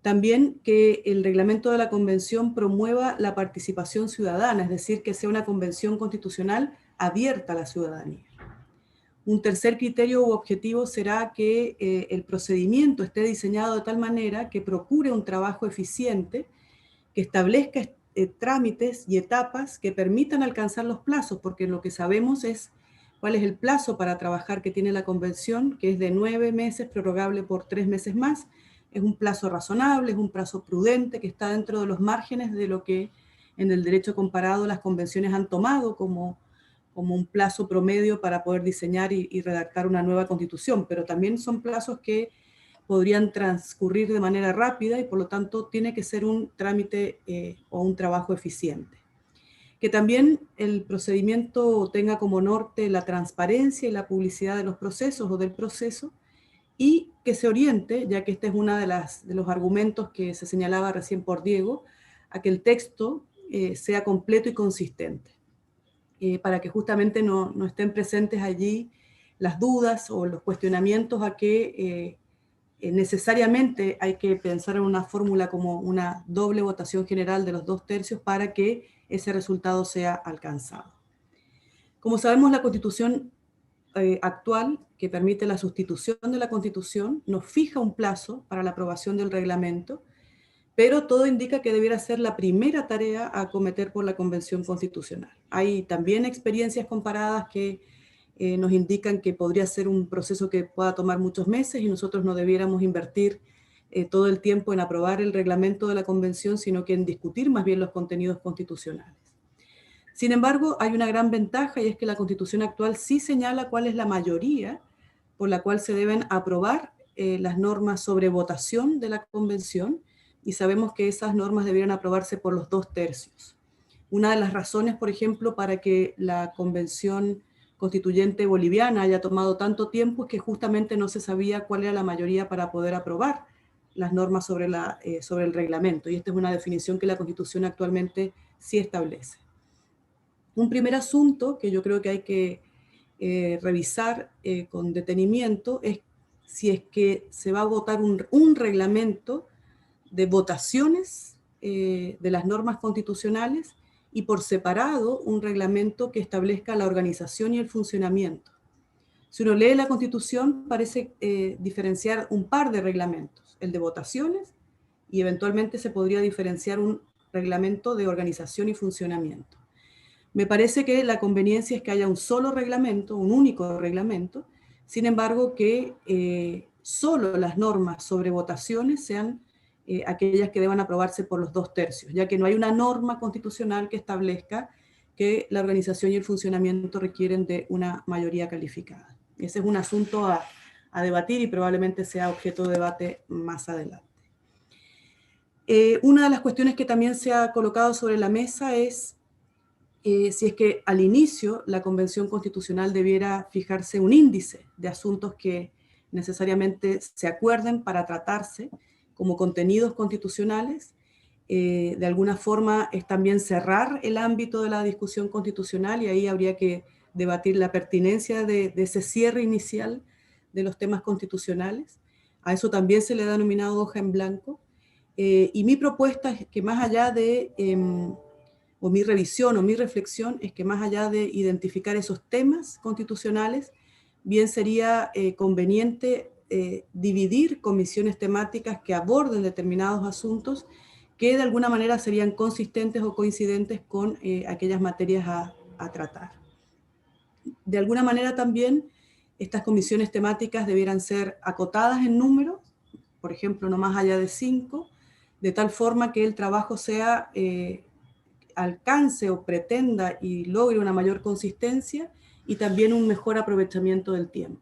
También que el reglamento de la convención promueva la participación ciudadana, es decir, que sea una convención constitucional abierta a la ciudadanía. Un tercer criterio u objetivo será que el procedimiento esté diseñado de tal manera que procure un trabajo eficiente, que establezca trámites y etapas que permitan alcanzar los plazos, porque lo que sabemos es cuál es el plazo para trabajar que tiene la convención, que es de 9 meses, prorrogable por 3 meses más. Es un plazo razonable, es un plazo prudente, que está dentro de los márgenes de lo que en el derecho comparado las convenciones han tomado como un plazo promedio para poder diseñar y redactar una nueva constitución, pero también son plazos que podrían transcurrir de manera rápida y por lo tanto tiene que ser un trámite o un trabajo eficiente. Que también el procedimiento tenga como norte la transparencia y la publicidad de los procesos o del proceso, y que se oriente, ya que este es uno de los argumentos que se señalaba recién por Diego, a que el texto sea completo y consistente, para que justamente no estén presentes allí las dudas o los cuestionamientos a que necesariamente hay que pensar en una fórmula como una doble votación general de los 2/3 para que ese resultado sea alcanzado. Como sabemos, la Constitución actual, que permite la sustitución de la Constitución, nos fija un plazo para la aprobación del reglamento, pero todo indica que debiera ser la primera tarea a acometer por la Convención Constitucional. Hay también experiencias comparadas que nos indican que podría ser un proceso que pueda tomar muchos meses y nosotros no debiéramos invertir todo el tiempo en aprobar el reglamento de la Convención, sino que en discutir más bien los contenidos constitucionales. Sin embargo, hay una gran ventaja y es que la Constitución actual sí señala cuál es la mayoría por la cual se deben aprobar las normas sobre votación de la Convención, y sabemos que esas normas debieran aprobarse por los 2/3. Una de las razones, por ejemplo, para que la Convención Constituyente boliviana haya tomado tanto tiempo es que justamente no se sabía cuál era la mayoría para poder aprobar las normas sobre el reglamento, y esta es una definición que la Constitución actualmente sí establece. Un primer asunto que yo creo que hay que revisar con detenimiento es si es que se va a votar un reglamento de votaciones de las normas constitucionales y por separado un reglamento que establezca la organización y el funcionamiento. Si uno lee la Constitución parece diferenciar un par de reglamentos, el de votaciones y eventualmente se podría diferenciar un reglamento de organización y funcionamiento. Me parece que la conveniencia es que haya un solo reglamento, un único reglamento, sin embargo que solo las normas sobre votaciones sean aquellas que deban aprobarse por los 2/3, ya que no hay una norma constitucional que establezca que la organización y el funcionamiento requieren de una mayoría calificada. Ese es un asunto a debatir y probablemente sea objeto de debate más adelante. Una de las cuestiones que también se ha colocado sobre la mesa es si es que al inicio la Convención Constitucional debiera fijarse un índice de asuntos que necesariamente se acuerden para tratarse como contenidos constitucionales. De alguna forma es también cerrar el ámbito de la discusión constitucional y ahí habría que debatir la pertinencia de ese cierre inicial de los temas constitucionales. A eso también se le ha denominado hoja en blanco. Y mi propuesta es que más allá de, o mi revisión o mi reflexión, es que más allá de identificar esos temas constitucionales, bien sería conveniente dividir comisiones temáticas que aborden determinados asuntos que de alguna manera serían consistentes o coincidentes con aquellas materias a tratar. De alguna manera también estas comisiones temáticas debieran ser acotadas en número, por ejemplo, no más allá de 5, de tal forma que el trabajo sea, alcance o pretenda y logre una mayor consistencia y también un mejor aprovechamiento del tiempo.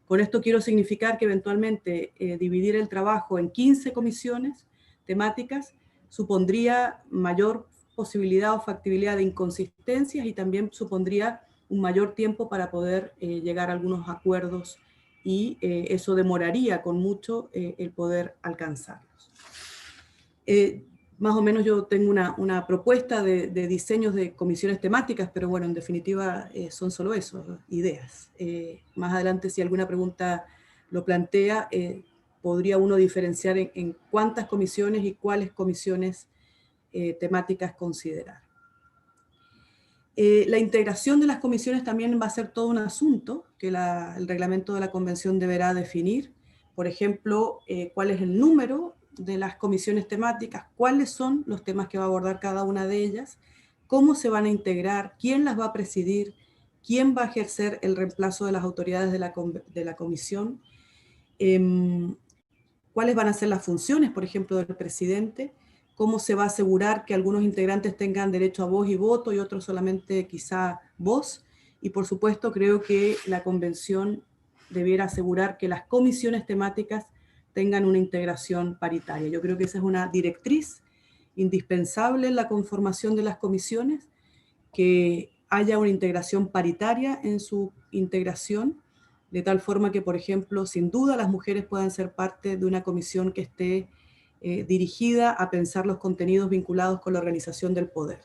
Con esto quiero significar que eventualmente dividir el trabajo en 15 comisiones temáticas supondría mayor posibilidad o factibilidad de inconsistencias y también supondría un mayor tiempo para poder llegar a algunos acuerdos y eso demoraría con mucho el poder alcanzarlos. Más o menos yo tengo una propuesta de diseños de comisiones temáticas, pero bueno, en definitiva son solo eso, ideas. Más adelante, si alguna pregunta lo plantea, podría uno diferenciar en cuántas comisiones y cuáles comisiones temáticas considerar. La integración de las comisiones también va a ser todo un asunto que el reglamento de la Convención deberá definir. Por ejemplo, cuál es el número de las comisiones temáticas, cuáles son los temas que va a abordar cada una de ellas, cómo se van a integrar, quién las va a presidir, quién va a ejercer el reemplazo de las autoridades de la comisión, cuáles van a ser las funciones, por ejemplo, del presidente, cómo se va a asegurar que algunos integrantes tengan derecho a voz y voto y otros solamente quizá voz, y por supuesto creo que la convención debiera asegurar que las comisiones temáticas tengan una integración paritaria. Yo creo que esa es una directriz indispensable en la conformación de las comisiones, que haya una integración paritaria en su integración, de tal forma que, por ejemplo, sin duda las mujeres puedan ser parte de una comisión que esté dirigida a pensar los contenidos vinculados con la organización del poder,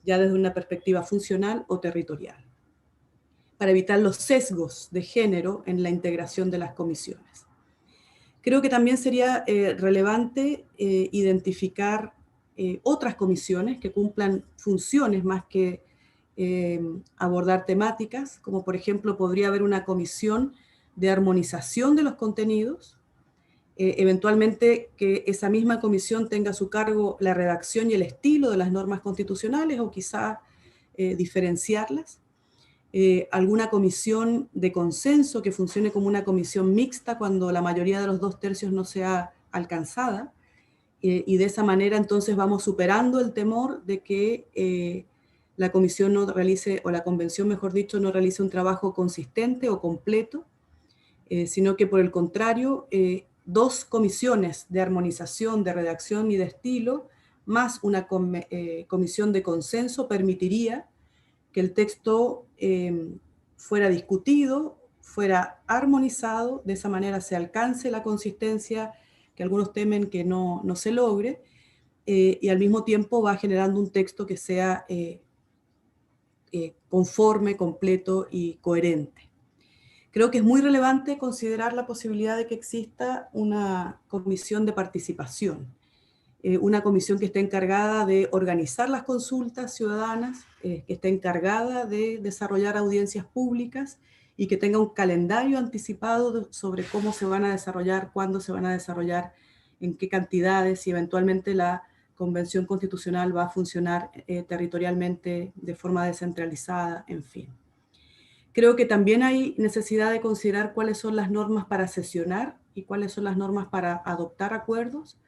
ya desde una perspectiva funcional o territorial, para evitar los sesgos de género en la integración de las comisiones. Creo que también sería relevante identificar otras comisiones que cumplan funciones más que abordar temáticas, como por ejemplo podría haber una comisión de armonización de los contenidos, eventualmente que esa misma comisión tenga a su cargo la redacción y el estilo de las normas constitucionales o quizá diferenciarlas. Alguna comisión de consenso que funcione como una comisión mixta cuando la mayoría de los 2/3 no sea alcanzada, y de esa manera entonces vamos superando el temor de que la comisión no realice, o la convención mejor dicho, no realice un trabajo consistente o completo, sino que por el contrario, 2 comisiones de armonización, de redacción y de estilo, más una comisión de consenso permitiría que el texto fuera discutido, fuera armonizado, de esa manera se alcance la consistencia que algunos temen que no se logre, y al mismo tiempo va generando un texto que sea conforme, completo y coherente. Creo que es muy relevante considerar la posibilidad de que exista una comisión de participación, una comisión que esté encargada de organizar las consultas ciudadanas, que esté encargada de desarrollar audiencias públicas y que tenga un calendario anticipado sobre cómo se van a desarrollar, cuándo se van a desarrollar, en qué cantidades, y eventualmente la Convención Constitucional va a funcionar territorialmente de forma descentralizada, en fin. Creo que también hay necesidad de considerar cuáles son las normas para sesionar y cuáles son las normas para adoptar acuerdos.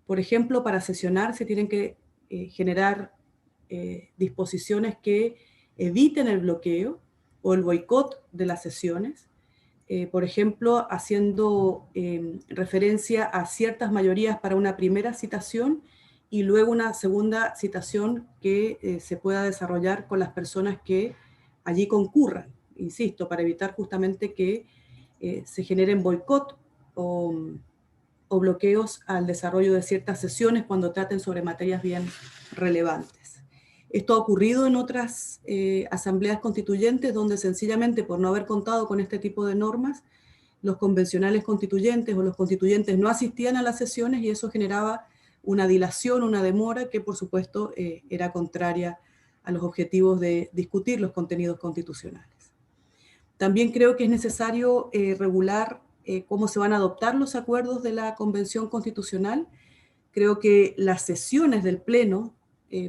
Por ejemplo, para sesionar se tienen que generar disposiciones que eviten el bloqueo o el boicot de las sesiones. Por ejemplo, haciendo referencia a ciertas mayorías para una primera citación y luego una segunda citación que se pueda desarrollar con las personas que allí concurran. Insisto, para evitar justamente que se generen boicot o bloqueos al desarrollo de ciertas sesiones cuando traten sobre materias bien relevantes. Esto ha ocurrido en otras asambleas constituyentes donde sencillamente por no haber contado con este tipo de normas, los convencionales constituyentes o los constituyentes no asistían a las sesiones y eso generaba una dilación, una demora que por supuesto era contraria a los objetivos de discutir los contenidos constitucionales. También creo que es necesario regular cómo se van a adoptar los acuerdos de la Convención Constitucional. Creo que las sesiones del Pleno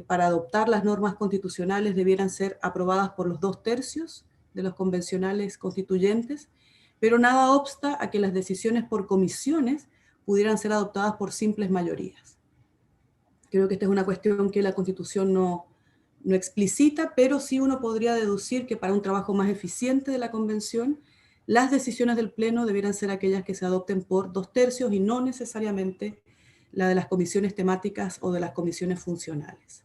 para adoptar las normas constitucionales debieran ser aprobadas por los 2/3 de los convencionales constituyentes, pero nada obsta a que las decisiones por comisiones pudieran ser adoptadas por simples mayorías. Creo que esta es una cuestión que la Constitución no explicita, pero sí uno podría deducir que para un trabajo más eficiente de la Convención, las decisiones del Pleno debieran ser aquellas que se adopten por 2/3 y no necesariamente la de las comisiones temáticas o de las comisiones funcionales.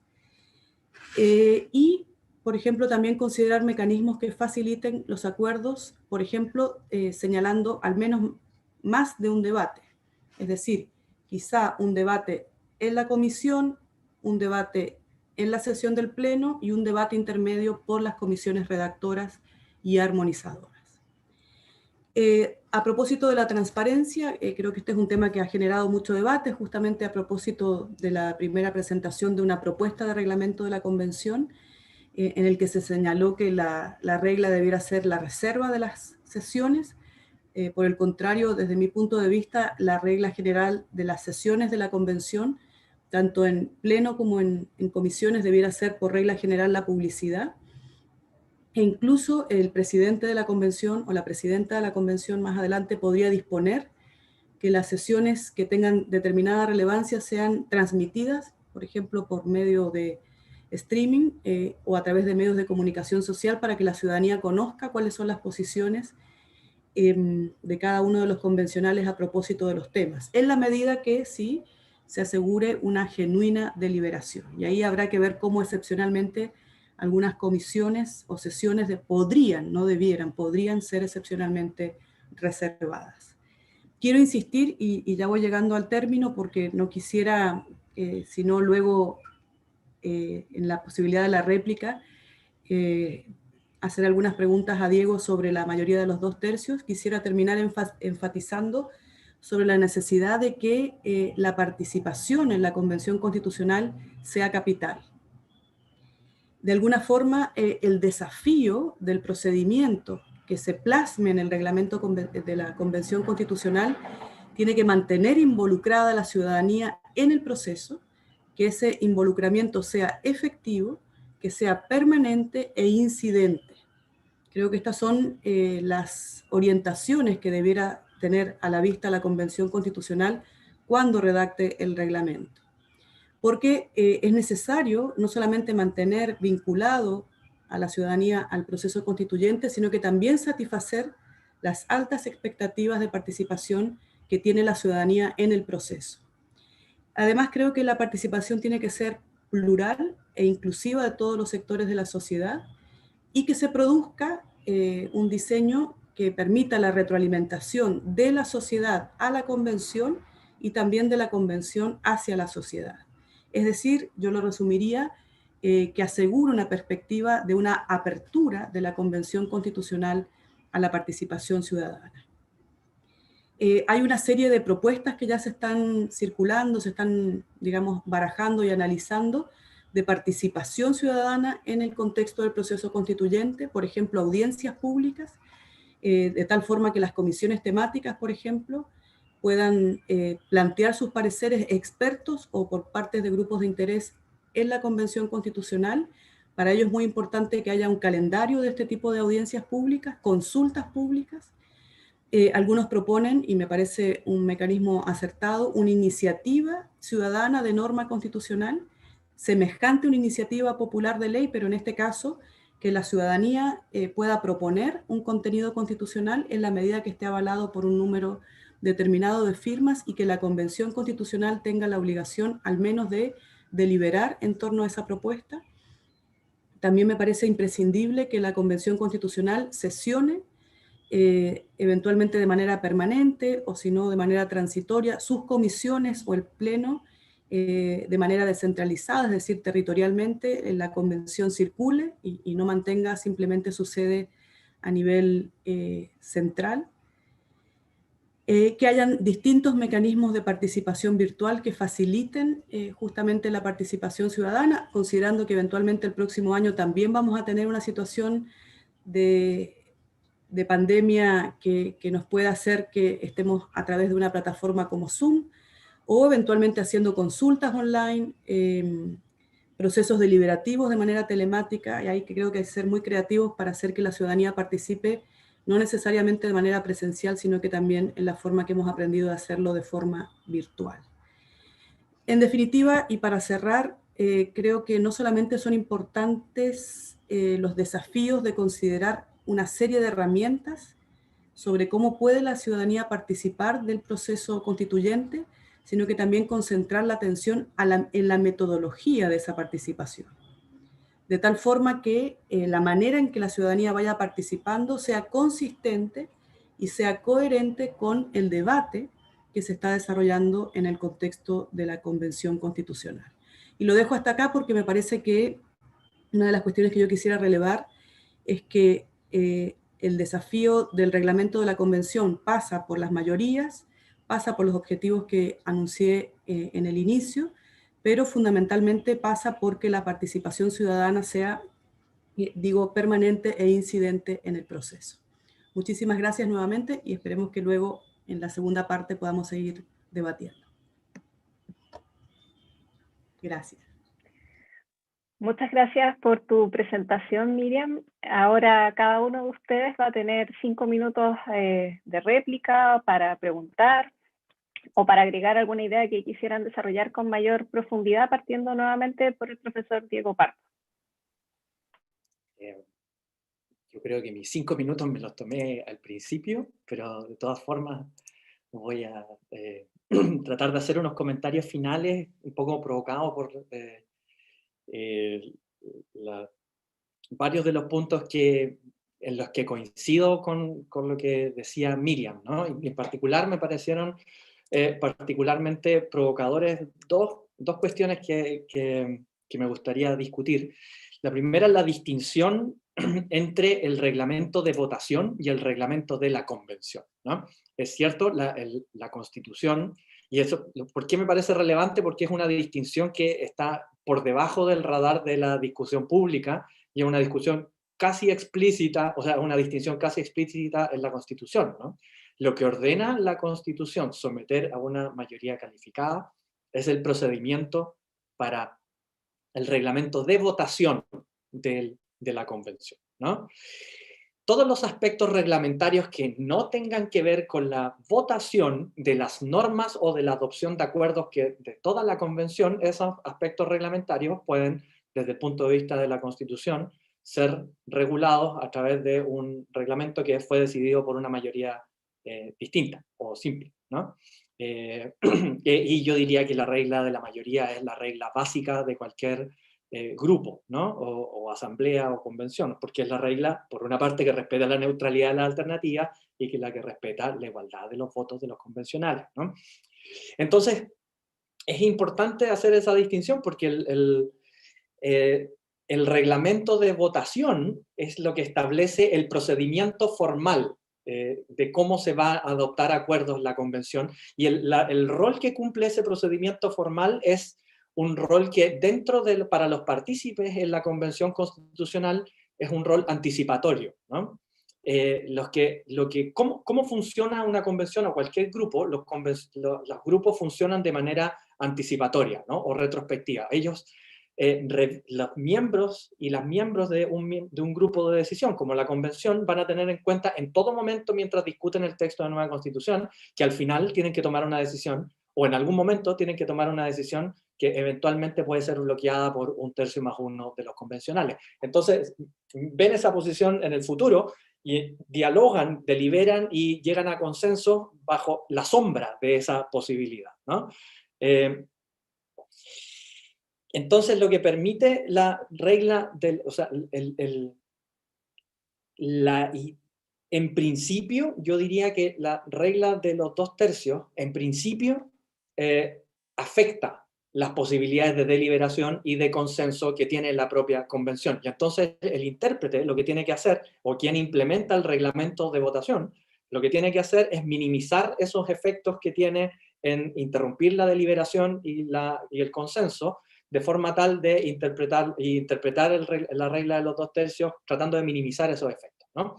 Y, por ejemplo, también considerar mecanismos que faciliten los acuerdos, por ejemplo, señalando al menos más de un debate. Es decir, quizá un debate en la comisión, un debate en la sesión del Pleno y un debate intermedio por las comisiones redactoras y armonizadoras. A propósito de la transparencia, creo que este es un tema que ha generado mucho debate, justamente a propósito de la primera presentación de una propuesta de reglamento de la Convención, en el que se señaló que la regla debiera ser la reserva de las sesiones. Por el contrario, desde mi punto de vista, la regla general de las sesiones de la Convención, tanto en Pleno como en comisiones, debiera ser por regla general la publicidad. E incluso el presidente de la Convención o la presidenta de la Convención más adelante podría disponer que las sesiones que tengan determinada relevancia sean transmitidas, por ejemplo, por medio de streaming o a través de medios de comunicación social para que la ciudadanía conozca cuáles son las posiciones de cada uno de los convencionales a propósito de los temas, en la medida que sí se asegure una genuina deliberación. Y ahí habrá que ver cómo excepcionalmente algunas comisiones o sesiones podrían, no debieran, podrían ser excepcionalmente reservadas. Quiero insistir, y ya voy llegando al término porque no quisiera, sino luego en la posibilidad de la réplica, hacer algunas preguntas a Diego sobre la mayoría de los 2/3. Quisiera terminar enfatizando sobre la necesidad de que la participación en la Convención Constitucional sea capital. De alguna forma, el desafío del procedimiento que se plasme en el reglamento de la Convención Constitucional tiene que mantener involucrada a la ciudadanía en el proceso, que ese involucramiento sea efectivo, que sea permanente e incidente. Creo que estas son las orientaciones que debiera tener a la vista la Convención Constitucional cuando redacte el reglamento. Porque es necesario no solamente mantener vinculado a la ciudadanía al proceso constituyente, sino que también satisfacer las altas expectativas de participación que tiene la ciudadanía en el proceso. Además, creo que la participación tiene que ser plural e inclusiva de todos los sectores de la sociedad y que se produzca un diseño que permita la retroalimentación de la sociedad a la convención y también de la convención hacia la sociedad. Es decir, yo lo resumiría, que asegura una perspectiva de una apertura de la Convención Constitucional a la participación ciudadana. Hay una serie de propuestas que ya se están circulando, se están, digamos, barajando y analizando de participación ciudadana en el contexto del proceso constituyente, por ejemplo, audiencias públicas, de tal forma que las comisiones temáticas, por ejemplo, puedan plantear sus pareceres expertos o por parte de grupos de interés en la Convención Constitucional. Para ello es muy importante que haya un calendario de este tipo de audiencias públicas, consultas públicas. Algunos proponen, y me parece un mecanismo acertado, una iniciativa ciudadana de norma constitucional, semejante a una iniciativa popular de ley, pero en este caso que la ciudadanía pueda proponer un contenido constitucional en la medida que esté avalado por un número determinado de firmas y que la Convención Constitucional tenga la obligación al menos de deliberar en torno a esa propuesta. También me parece imprescindible que la Convención Constitucional sesione eventualmente de manera permanente o si no de manera transitoria sus comisiones o el pleno de manera descentralizada, es decir, territorialmente la convención circule y no mantenga simplemente su sede a nivel central. Que hayan distintos mecanismos de participación virtual que faciliten justamente la participación ciudadana, considerando que eventualmente el próximo año también vamos a tener una situación de pandemia que nos pueda hacer que estemos a través de una plataforma como Zoom, o eventualmente haciendo consultas online, procesos deliberativos de manera telemática, y ahí creo que hay que ser muy creativos para hacer que la ciudadanía participe, no necesariamente de manera presencial, sino que también en la forma que hemos aprendido a hacerlo de forma virtual. En definitiva, y para cerrar, creo que no solamente son importantes los desafíos de considerar una serie de herramientas sobre cómo puede la ciudadanía participar del proceso constituyente, sino que también concentrar la atención en la metodología de esa participación. De tal forma que la manera en que la ciudadanía vaya participando sea consistente y sea coherente con el debate que se está desarrollando en el contexto de la Convención Constitucional. Y lo dejo hasta acá porque me parece que una de las cuestiones que yo quisiera relevar es que el desafío del reglamento de la Convención pasa por las mayorías, pasa por los objetivos que anuncié en el inicio, pero fundamentalmente pasa porque la participación ciudadana sea, digo, permanente e incidente en el proceso. Muchísimas gracias nuevamente y esperemos que luego en la segunda parte podamos seguir debatiendo. Gracias. Muchas gracias por tu presentación, Miriam. Ahora cada uno de ustedes va a tener 5 minutos de réplica para preguntar o para agregar alguna idea que quisieran desarrollar con mayor profundidad, partiendo nuevamente por el profesor Diego Pardo. Yo creo que mis 5 minutos me los tomé al principio, pero de todas formas voy a tratar de hacer unos comentarios finales un poco provocados por varios de los puntos en los que coincido con lo que decía Miriam, ¿no? Y en particular me parecieron particularmente provocadores dos cuestiones que me gustaría discutir. La primera es la distinción entre el reglamento de votación y el reglamento de la convención, ¿no? Es cierto, la Constitución, y eso, ¿por qué me parece relevante? Porque es una distinción que está por debajo del radar de la discusión pública y es una discusión casi explícita, o sea, una distinción casi explícita en la Constitución, ¿no? Lo que ordena la Constitución someter a una mayoría calificada es el procedimiento para el reglamento de votación de la Convención, ¿no? Todos los aspectos reglamentarios que no tengan que ver con la votación de las normas o de la adopción de acuerdos de toda la Convención, esos aspectos reglamentarios pueden, desde el punto de vista de la Constitución, ser regulados a través de un reglamento que fue decidido por una mayoría distinta o simple, ¿no? Y yo diría que la regla de la mayoría es la regla básica de cualquier grupo, ¿no? O asamblea o convención, porque es la regla, por una parte, que respeta la neutralidad de la alternativa y que la que respeta la igualdad de los votos de los convencionales, ¿no? Entonces, es importante hacer esa distinción porque el reglamento de votación es lo que establece el procedimiento formal de cómo se va a adoptar acuerdos en la convención, y el rol que cumple ese procedimiento formal es un rol que para los partícipes en la Convención Constitucional es un rol anticipatorio, ¿no? ¿Cómo funciona una convención o cualquier grupo? Los grupos funcionan de manera anticipatoria, ¿no? O retrospectiva. Ellos, los miembros y las miembros de un grupo de decisión, como la convención, van a tener en cuenta en todo momento, mientras discuten el texto de la nueva constitución, que al final tienen que tomar una decisión, o en algún momento tienen que tomar una decisión que eventualmente puede ser bloqueada por 1/3+1 de los convencionales. Entonces, ven esa posición en el futuro y dialogan, deliberan y llegan a consenso bajo la sombra de esa posibilidad, ¿no? Entonces, lo que permite la regla en principio, yo diría que la regla de los 2/3, en principio, afecta las posibilidades de deliberación y de consenso que tiene la propia convención. Y entonces el intérprete lo que tiene que hacer, o quien implementa el reglamento de votación, lo que tiene que hacer es minimizar esos efectos que tiene en interrumpir la deliberación y el consenso, de forma tal de interpretar la regla de los 2/3, tratando de minimizar esos efectos, ¿no?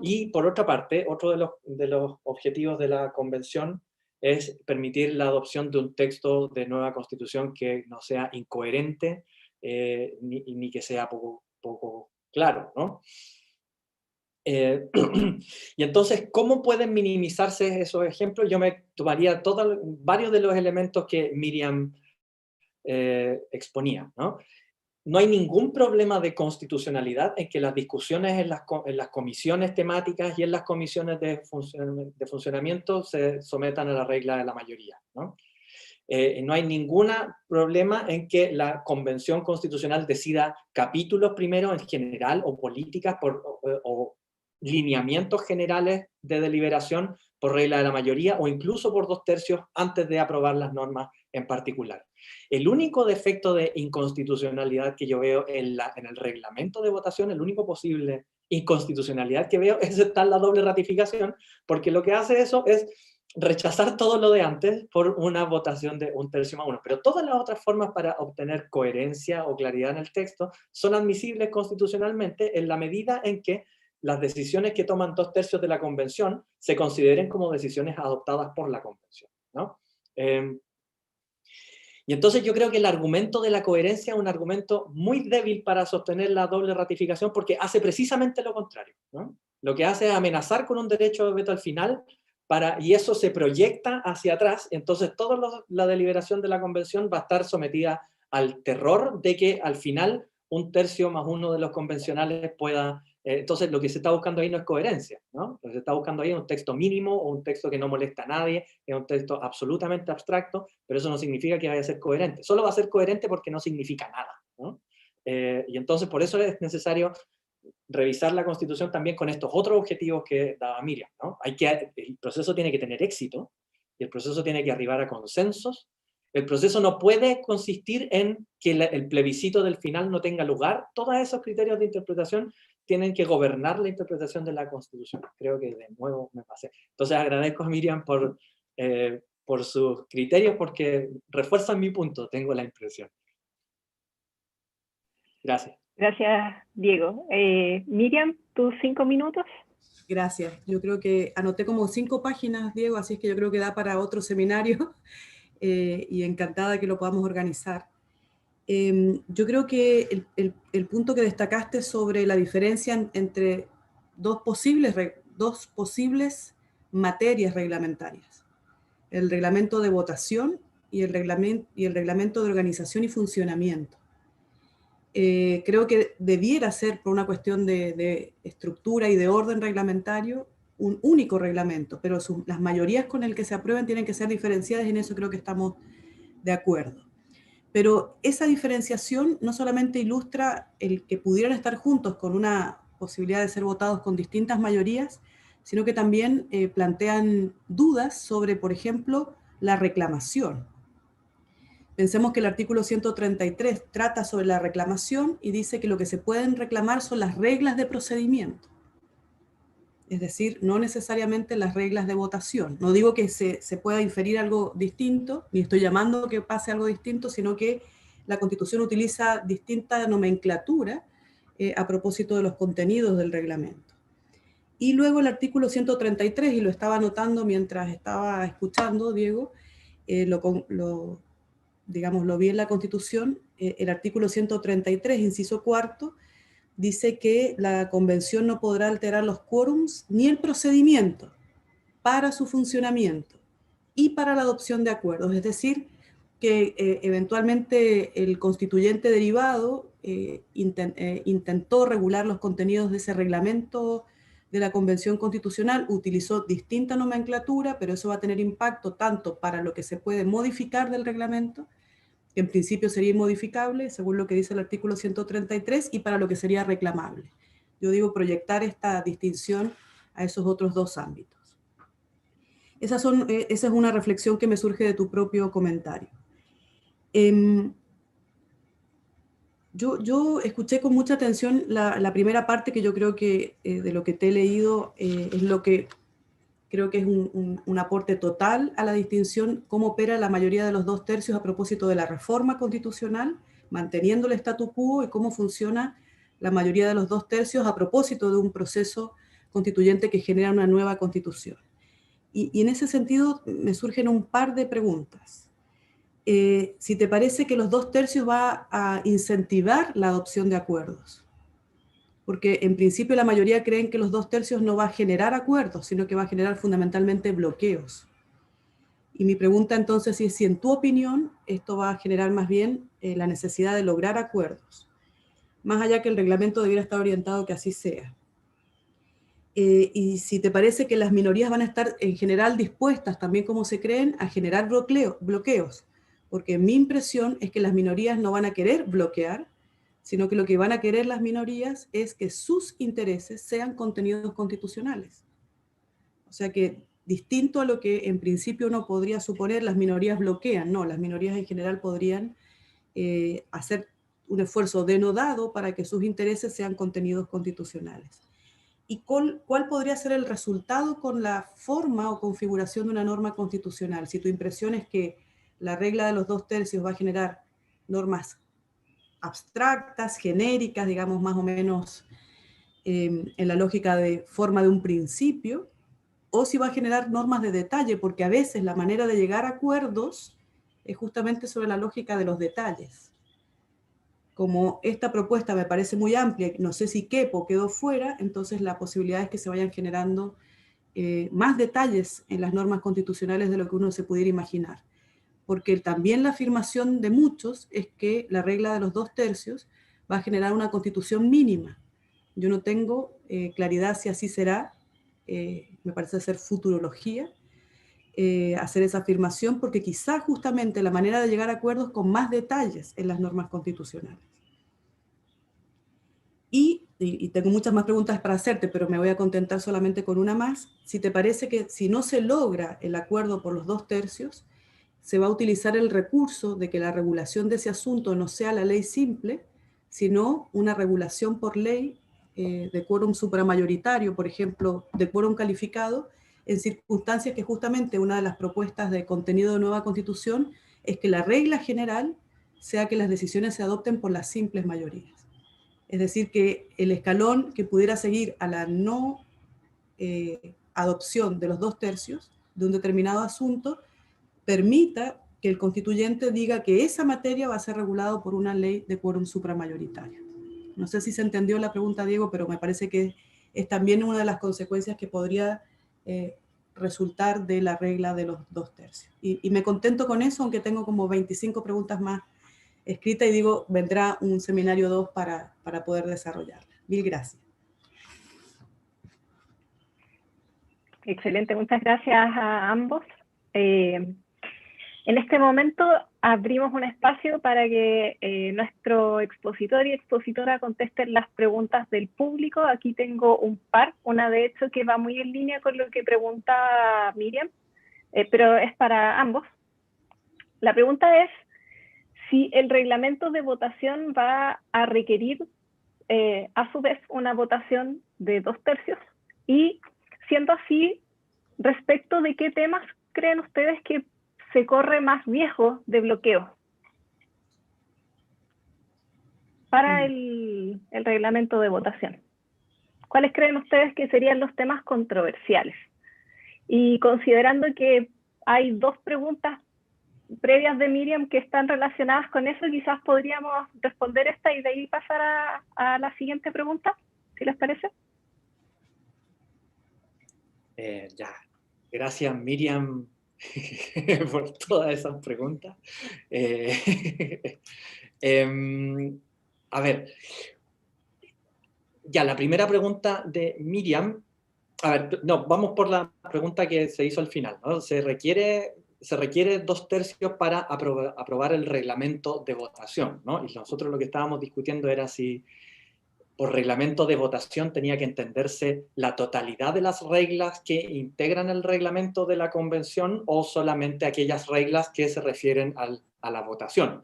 Y por otra parte, otro de los objetivos de la convención es permitir la adopción de un texto de nueva constitución que no sea incoherente ni que sea poco claro, ¿no? Y entonces, ¿cómo pueden minimizarse esos ejemplos? Yo me tomaría varios de los elementos que Miriam exponía, ¿no? No hay ningún problema de constitucionalidad en que las discusiones en las comisiones temáticas y en las comisiones de funcionamiento se sometan a la regla de la mayoría, ¿no? No hay ningún problema en que la Convención Constitucional decida capítulos primero en general, o políticas o lineamientos generales de deliberación por regla de la mayoría, o incluso por 2/3 antes de aprobar las normas en particular. El único defecto de inconstitucionalidad que yo veo en el reglamento de votación, el único posible inconstitucionalidad que veo, es la doble ratificación, porque lo que hace eso es rechazar todo lo de antes por una votación de 1/3+1. Pero todas las otras formas para obtener coherencia o claridad en el texto son admisibles constitucionalmente en la medida en que las decisiones que toman 2/3 de la convención se consideren como decisiones adoptadas por la convención, ¿no? Y entonces yo creo que el argumento de la coherencia es un argumento muy débil para sostener la doble ratificación, porque hace precisamente lo contrario, ¿no? Lo que hace es amenazar con un derecho de veto al final, y eso se proyecta hacia atrás. Entonces toda la deliberación de la convención va a estar sometida al terror de que al final 1/3+1 de los convencionales pueda... entonces lo que se está buscando ahí no es coherencia, ¿no? Lo que se está buscando ahí es un texto mínimo, o un texto que no molesta a nadie, es un texto absolutamente abstracto, pero eso no significa que vaya a ser coherente. Solo va a ser coherente porque no significa nada, ¿no? Y entonces por eso es necesario revisar la Constitución también con estos otros objetivos que daba Miriam, ¿no? El proceso tiene que tener éxito, y el proceso tiene que arribar a consensos. El proceso no puede consistir en que el plebiscito del final no tenga lugar. Todos esos criterios de interpretación tienen que gobernar la interpretación de la Constitución. Creo que de nuevo me pasé. Entonces agradezco a Miriam por sus criterios, porque refuerzan mi punto, tengo la impresión. Gracias. Gracias, Diego. Miriam, tus 5 minutos. Gracias. Yo creo que anoté como 5 páginas, Diego, así es que yo creo que da para otro seminario y encantada que lo podamos organizar. Yo creo que el punto que destacaste sobre la diferencia entre dos posibles materias reglamentarias, el reglamento de votación y el reglamento de organización y funcionamiento. Creo que debiera ser, por una cuestión de estructura y de orden reglamentario, un único reglamento, pero las mayorías con el que se aprueben tienen que ser diferenciadas y en eso creo que estamos de acuerdo. Pero esa diferenciación no solamente ilustra el que pudieran estar juntos con una posibilidad de ser votados con distintas mayorías, sino que también plantean dudas sobre, por ejemplo, la reclamación. Pensemos que el artículo 133 trata sobre la reclamación y dice que lo que se pueden reclamar son las reglas de procedimiento. Es decir, no necesariamente las reglas de votación. No digo que se pueda inferir algo distinto, ni estoy llamando que pase algo distinto, sino que la Constitución utiliza distinta nomenclatura a propósito de los contenidos del reglamento. Y luego el artículo 133, y lo estaba anotando mientras estaba escuchando, Diego, lo vi en la Constitución, el artículo 133, inciso cuarto, dice que la convención no podrá alterar los quórums ni el procedimiento para su funcionamiento y para la adopción de acuerdos. Es decir, que eventualmente el constituyente derivado intentó regular los contenidos de ese reglamento de la Convención Constitucional, utilizó distinta nomenclatura, pero eso va a tener impacto tanto para lo que se puede modificar del reglamento, que en principio sería inmodificable, según lo que dice el artículo 133, y para lo que sería reclamable. Yo digo proyectar esta distinción a esos otros dos ámbitos. Esa es una reflexión que me surge de tu propio comentario. Yo escuché con mucha atención la primera parte, que yo creo que de lo que te he leído es lo que creo que es un aporte total a la distinción, cómo opera la mayoría de los 2/3 a propósito de la reforma constitucional, manteniendo el statu quo, y cómo funciona la mayoría de los 2/3 a propósito de un proceso constituyente que genera una nueva constitución. Y en ese sentido me surgen un par de preguntas. Si te parece que los 2/3 va a incentivar la adopción de acuerdos, porque en principio la mayoría creen que los 2/3 no va a generar acuerdos, sino que va a generar fundamentalmente bloqueos. Y mi pregunta entonces es si en tu opinión esto va a generar más bien la necesidad de lograr acuerdos, más allá que el reglamento debiera estar orientado que así sea. Y si te parece que las minorías van a estar en general dispuestas, también como se creen, a generar bloqueos, porque mi impresión es que las minorías no van a querer bloquear, sino que lo que van a querer las minorías es que sus intereses sean contenidos constitucionales. O sea que, distinto a lo que en principio uno podría suponer, las minorías bloquean. No, las minorías en general podrían hacer un esfuerzo denodado para que sus intereses sean contenidos constitucionales. ¿Y cuál podría ser el resultado con la forma o configuración de una norma constitucional? Si tu impresión es que la regla de los 2/3 va a generar normas abstractas, genéricas, digamos más o menos en la lógica de forma de un principio, o si va a generar normas de detalle, porque a veces la manera de llegar a acuerdos es justamente sobre la lógica de los detalles. Como esta propuesta me parece muy amplia, no sé si quepo quedó fuera, entonces la posibilidad es que se vayan generando más detalles en las normas constitucionales de lo que uno se pudiera imaginar. Porque también la afirmación de muchos es que la regla de los 2/3 va a generar una constitución mínima. Yo no tengo claridad si así será, me parece ser futurología, hacer esa afirmación, porque quizá justamente la manera de llegar a acuerdos con más detalles en las normas constitucionales. Y tengo muchas más preguntas para hacerte, pero me voy a contentar solamente con una más. Si te parece que si no se logra el acuerdo por los 2/3, se va a utilizar el recurso de que la regulación de ese asunto no sea la ley simple, sino una regulación por ley de quórum supramayoritario, por ejemplo, de quórum calificado, en circunstancias que justamente una de las propuestas de contenido de nueva constitución es que la regla general sea que las decisiones se adopten por las simples mayorías. Es decir, que el escalón que pudiera seguir a la no adopción de los 2/3 de un determinado asunto permita que el constituyente diga que esa materia va a ser regulada por una ley de quórum supramayoritario. No sé si se entendió la pregunta, Diego, pero me parece que es también una de las consecuencias que podría resultar de la regla de los 2/3. Y me contento con eso, aunque tengo como 25 preguntas más escritas y digo, vendrá un seminario 2 para poder desarrollarla. Mil gracias. Excelente, muchas gracias a ambos. En este momento abrimos un espacio para que nuestro expositor y expositora contesten las preguntas del público. Aquí tengo un par, una de hecho que va muy en línea con lo que pregunta Miriam, pero es para ambos. La pregunta es si el reglamento de votación va a requerir a su vez una votación de 2/3 y siendo así, respecto de qué temas creen ustedes que se corre más riesgo de bloqueo para el reglamento de votación. ¿Cuáles creen ustedes que serían los temas controversiales? Y considerando que hay dos preguntas previas de Miriam que están relacionadas con eso, quizás podríamos responder esta y de ahí pasar a la siguiente pregunta, si les parece. Ya, gracias Miriam por todas esas preguntas. A ver, ya la primera pregunta de Miriam, a ver, no, vamos por la pregunta que se hizo al final, ¿no? Se requiere 2/3 para aprobar el reglamento de votación, ¿no? Y nosotros lo que estábamos discutiendo era si por reglamento de votación tenía que entenderse la totalidad de las reglas que integran el reglamento de la convención o solamente aquellas reglas que se refieren a la votación.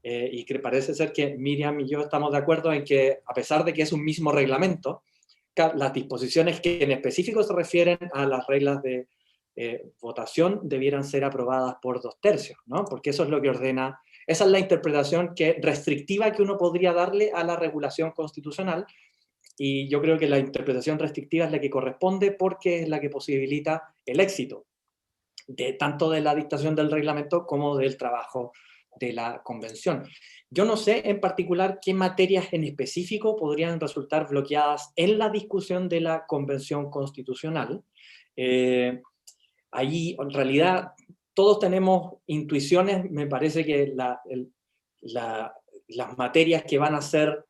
Y que parece ser que Miriam y yo estamos de acuerdo en que, a pesar de que es un mismo reglamento, las disposiciones que en específico se refieren a las reglas de votación debieran ser aprobadas por 2/3, ¿no? Porque eso es lo que ordena. Esa es la interpretación restrictiva que uno podría darle a la regulación constitucional, y yo creo que la interpretación restrictiva es la que corresponde porque es la que posibilita el éxito tanto de la dictación del reglamento como del trabajo de la convención. Yo no sé en particular qué materias en específico podrían resultar bloqueadas en la discusión de la convención constitucional. Allí, en realidad, todos tenemos intuiciones. Me parece que las materias que van a ser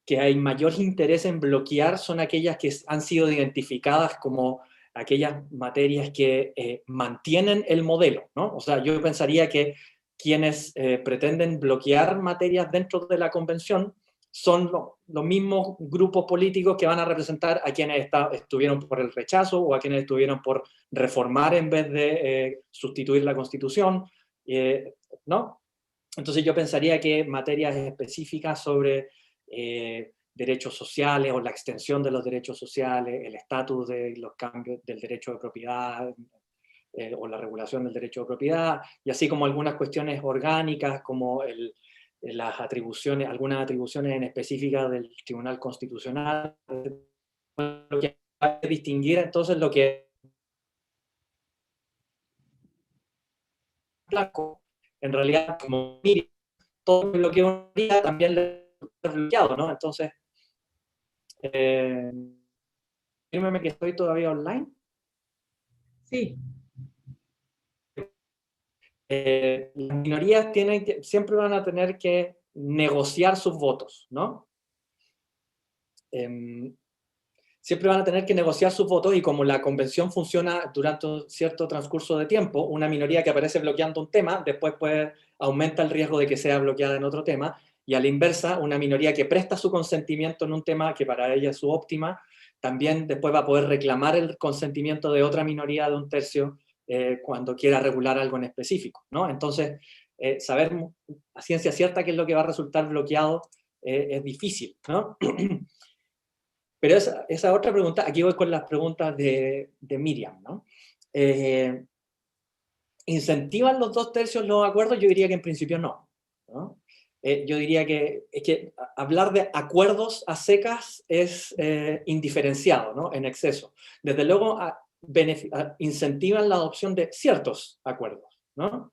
que hay mayor interés en bloquear son aquellas que han sido identificadas como aquellas materias que mantienen el modelo, ¿no? O sea, yo pensaría que quienes pretenden bloquear materias dentro de la convención son los mismos grupos políticos que van a representar a quienes estuvieron por el rechazo o a quienes estuvieron por reformar en vez de sustituir la Constitución, ¿no? Entonces yo pensaría que materias específicas sobre derechos sociales o la extensión de los derechos sociales, el estatus de los cambios del derecho de propiedad o la regulación del derecho de propiedad, y así como algunas cuestiones orgánicas como las atribuciones, algunas atribuciones en específica del Tribunal Constitucional, lo que hay que distinguir entonces lo que blanco, en realidad como Miriam, todo lo que uno haría también le es bloqueado, ¿no? Entonces, dígame que estoy todavía online. Sí. Las minorías siempre van a tener que negociar sus votos, ¿no? Siempre van a tener que negociar sus votos, y como la convención funciona durante un cierto transcurso de tiempo, una minoría que aparece bloqueando un tema, después aumenta el riesgo de que sea bloqueada en otro tema, y a la inversa, una minoría que presta su consentimiento en un tema que para ella es su óptima, también después va a poder reclamar el consentimiento de otra minoría de 1/3 cuando quiera regular algo en específico, ¿no? Entonces, saber a ciencia cierta qué es lo que va a resultar bloqueado es difícil, ¿no? Pero esa otra pregunta, aquí voy con las preguntas de Miriam, ¿no? ¿Incentivan los 2/3 los acuerdos? Yo diría que en principio no, ¿no? yo diría que, es que hablar de acuerdos a secas es indiferenciado, ¿no? En exceso. Desde luego incentivan la adopción de ciertos acuerdos, ¿no?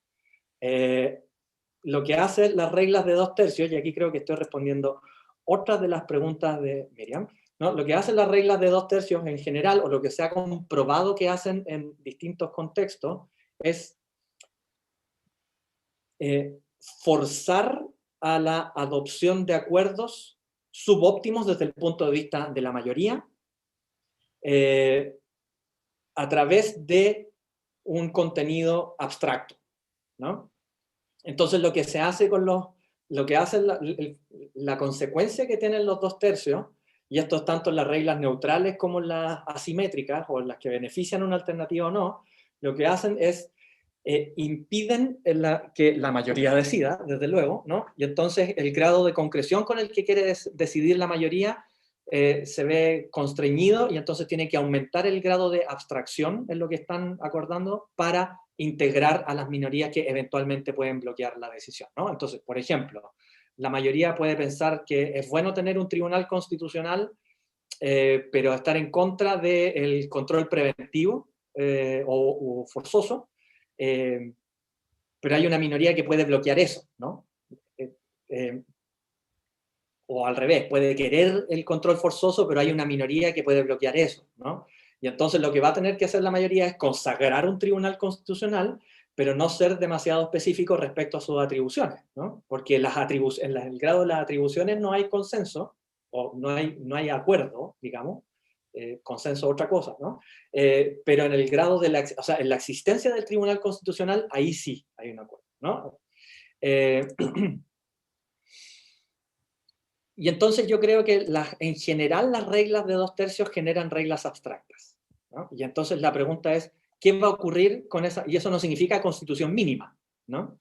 Lo que hacen las reglas de 2/3, y aquí creo que estoy respondiendo otras de las preguntas de Miriam, ¿no? Lo que hacen las reglas de 2/3 en general, o lo que se ha comprobado que hacen en distintos contextos, es forzar a la adopción de acuerdos subóptimos desde el punto de vista de la mayoría, a través de un contenido abstracto, ¿no? Entonces lo que se hace con lo que hace la consecuencia que tienen los 2/3, y esto es tanto en las reglas neutrales como en las asimétricas, o en las que benefician una alternativa o no, lo que hacen es impiden que la mayoría decida, desde luego, ¿no? Y entonces el grado de concreción con el que quiere decidir la mayoría se ve constreñido, y entonces tiene que aumentar el grado de abstracción en lo que están acordando para integrar a las minorías que eventualmente pueden bloquear la decisión, ¿no? Entonces, por ejemplo, la mayoría puede pensar que es bueno tener un tribunal constitucional, pero estar en contra del control preventivo o forzoso, pero hay una minoría que puede bloquear eso, ¿no? O al revés, puede querer el control forzoso, pero hay una minoría que puede bloquear eso, ¿no? Y entonces lo que va a tener que hacer la mayoría es consagrar un tribunal constitucional, pero no ser demasiado específico respecto a sus atribuciones, ¿no? Porque en el grado de las atribuciones no hay consenso, o no hay acuerdo, digamos, consenso es otra cosa, ¿no? Pero en el grado de o sea, en la existencia del tribunal constitucional, ahí sí hay un acuerdo, ¿no? Y entonces yo creo que en general las reglas de 2/3 generan reglas abstractas, ¿no? Y entonces la pregunta es, ¿qué va a ocurrir con esa? Y eso no significa constitución mínima, ¿no?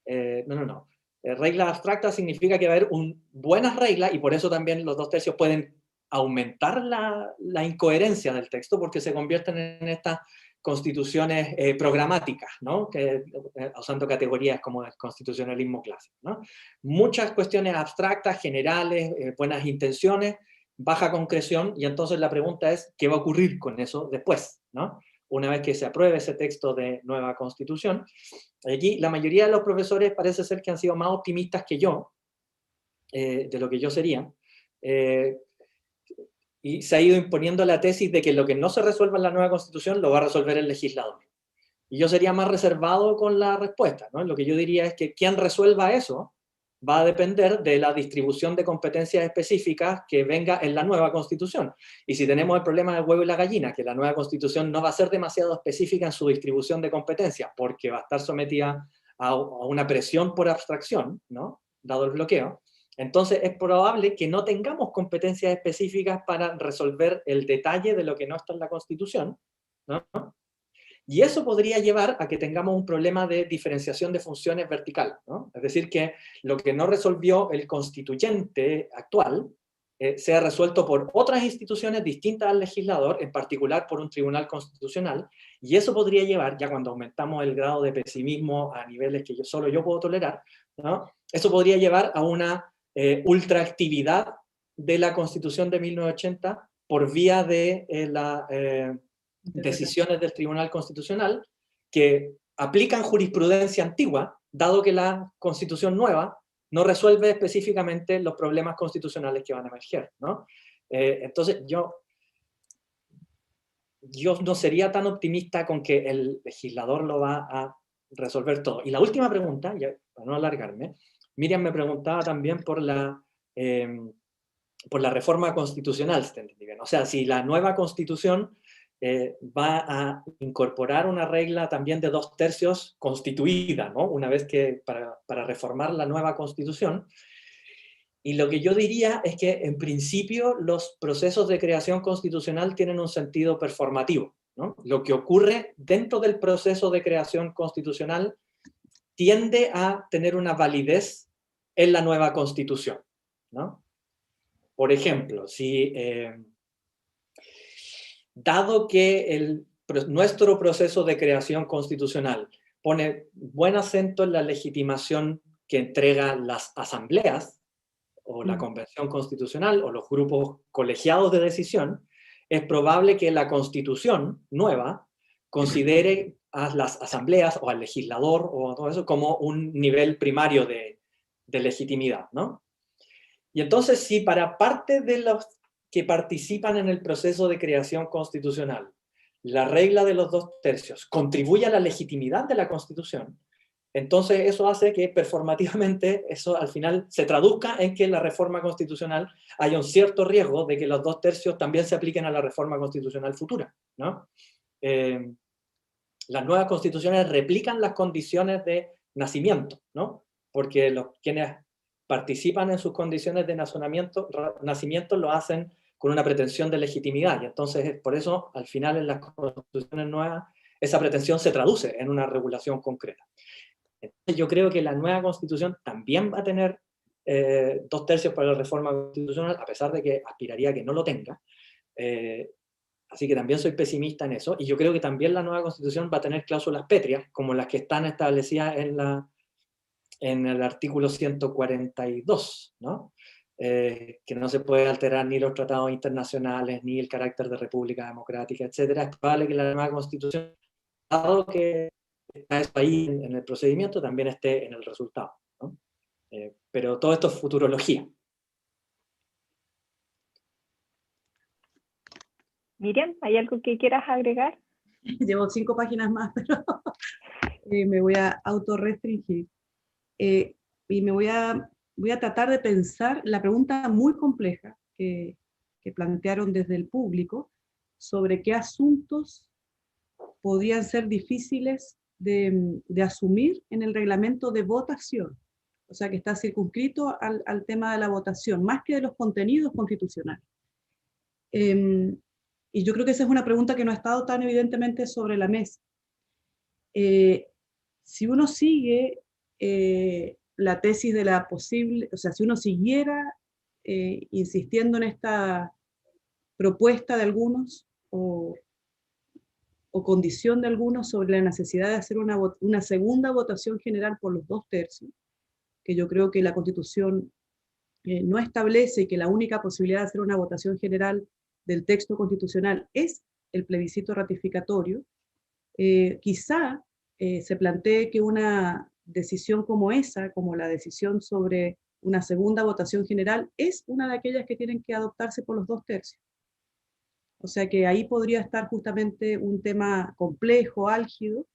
No. Reglas abstractas significa que va a haber buenas reglas, y por eso también los 2/3 pueden aumentar la incoherencia del texto, porque se convierten en estas constituciones programáticas, ¿no? Usando categorías como el constitucionalismo clásico, ¿no? Muchas cuestiones abstractas, generales, buenas intenciones, baja concreción, y entonces la pregunta es, ¿qué va a ocurrir con eso después, ¿no? Una vez que se apruebe ese texto de nueva constitución. Aquí la mayoría de los profesores parece ser que han sido más optimistas que yo, de lo que yo sería, y se ha ido imponiendo la tesis de que lo que no se resuelva en la nueva constitución lo va a resolver el legislador. Y yo sería más reservado con la respuesta, ¿no? Lo que yo diría es que quien resuelva eso va a depender de la distribución de competencias específicas que venga en la nueva constitución. Y si tenemos el problema del huevo y la gallina, que la nueva constitución no va a ser demasiado específica en su distribución de competencias, porque va a estar sometida a una presión por abstracción, ¿no? Dado el bloqueo, entonces es probable que no tengamos competencias específicas para resolver el detalle de lo que no está en la Constitución, ¿no? Y eso podría llevar a que tengamos un problema de diferenciación de funciones vertical, ¿no? Es decir, que lo que no resolvió el constituyente actual sea resuelto por otras instituciones distintas al legislador, en particular por un tribunal constitucional, y eso podría llevar, ya cuando aumentamos el grado de pesimismo a niveles que solo yo puedo tolerar, ¿no? Eso podría llevar a una ultraactividad de la Constitución de 1980 por vía de decisiones del Tribunal Constitucional que aplican jurisprudencia antigua, dado que la Constitución nueva no resuelve específicamente los problemas constitucionales que van a emerger, ¿no? Entonces yo no sería tan optimista con que el legislador lo va a resolver todo. Y la última pregunta, ya, para no alargarme, Miriam me preguntaba también por la reforma constitucional, o sea, si la nueva constitución va a incorporar una regla también de 2/3 constituida, ¿no? Una vez que para reformar la nueva constitución. Y lo que yo diría es que en principio los procesos de creación constitucional tienen un sentido performativo, ¿no? Lo que ocurre dentro del proceso de creación constitucional tiende a tener una validez en la nueva constitución, ¿no? Por ejemplo, dado que nuestro proceso de creación constitucional pone buen acento en la legitimación que entrega las asambleas, o la convención constitucional, o los grupos colegiados de decisión, es probable que la constitución nueva considere a las asambleas, o al legislador, o todo eso, como un nivel primario de legitimidad, ¿no? Y entonces, si para parte de los que participan en el proceso de creación constitucional, la regla de los 2/3 contribuye a la legitimidad de la Constitución, entonces eso hace que performativamente eso al final se traduzca en que la reforma constitucional haya un cierto riesgo de que los 2/3 también se apliquen a la reforma constitucional futura, ¿no? Las nuevas constituciones replican las condiciones de nacimiento, ¿no? Porque quienes participan en sus condiciones de nacimiento lo hacen con una pretensión de legitimidad, y entonces por eso al final en las constituciones nuevas esa pretensión se traduce en una regulación concreta. Entonces yo creo que la nueva constitución también va a tener 2/3 para la reforma constitucional, a pesar de que aspiraría a que no lo tenga. Así que también soy pesimista en eso, y yo creo que también la nueva constitución va a tener cláusulas pétreas, como las que están establecidas en el artículo 142, ¿no? Que no se puede alterar ni los tratados internacionales, ni el carácter de república democrática, etc. Es probable que la nueva constitución, dado que está eso ahí en el procedimiento, también esté en el resultado, ¿no? Pero todo esto es futurología. Miriam, ¿hay algo que quieras agregar? Llevo 5 páginas más, pero me voy a autorrestringir. Y voy a tratar de pensar la pregunta muy compleja que plantearon desde el público sobre qué asuntos podrían ser difíciles de asumir en el reglamento de votación. O sea, que está circunscrito al tema de la votación, más que de los contenidos constitucionales. Y yo creo que esa es una pregunta que no ha estado tan evidentemente sobre la mesa. Si uno sigue la tesis de la posible, o sea, si uno siguiera insistiendo en esta propuesta de algunos, o condición de algunos sobre la necesidad de hacer una segunda votación general por los 2/3, que yo creo que la Constitución no establece, y que la única posibilidad de hacer una votación general del texto constitucional es el plebiscito ratificatorio, quizá se plantee que una decisión como esa, como la decisión sobre una segunda votación general, es una de aquellas que tienen que adoptarse por los 2/3. O sea que ahí podría estar justamente un tema complejo, álgido,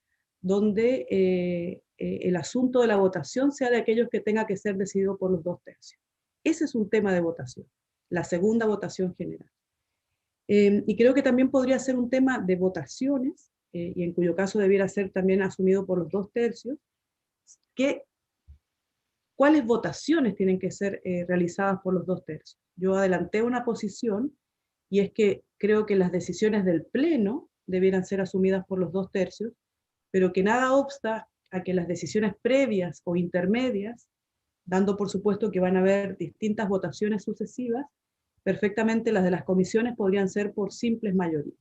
donde el asunto de la votación sea de aquellos que tenga que ser decidido por los 2/3. Ese es un tema de votación, la segunda votación general. Y creo que también podría ser un tema de votaciones, y en cuyo caso debiera ser también asumido por los 2/3, ¿cuáles votaciones tienen que ser realizadas por los 2/3? Yo adelanté una posición, y es que creo que las decisiones del Pleno debieran ser asumidas por los 2/3, pero que nada obsta a que las decisiones previas o intermedias, dando por supuesto que van a haber distintas votaciones sucesivas, perfectamente las de las comisiones podrían ser por simples mayorías.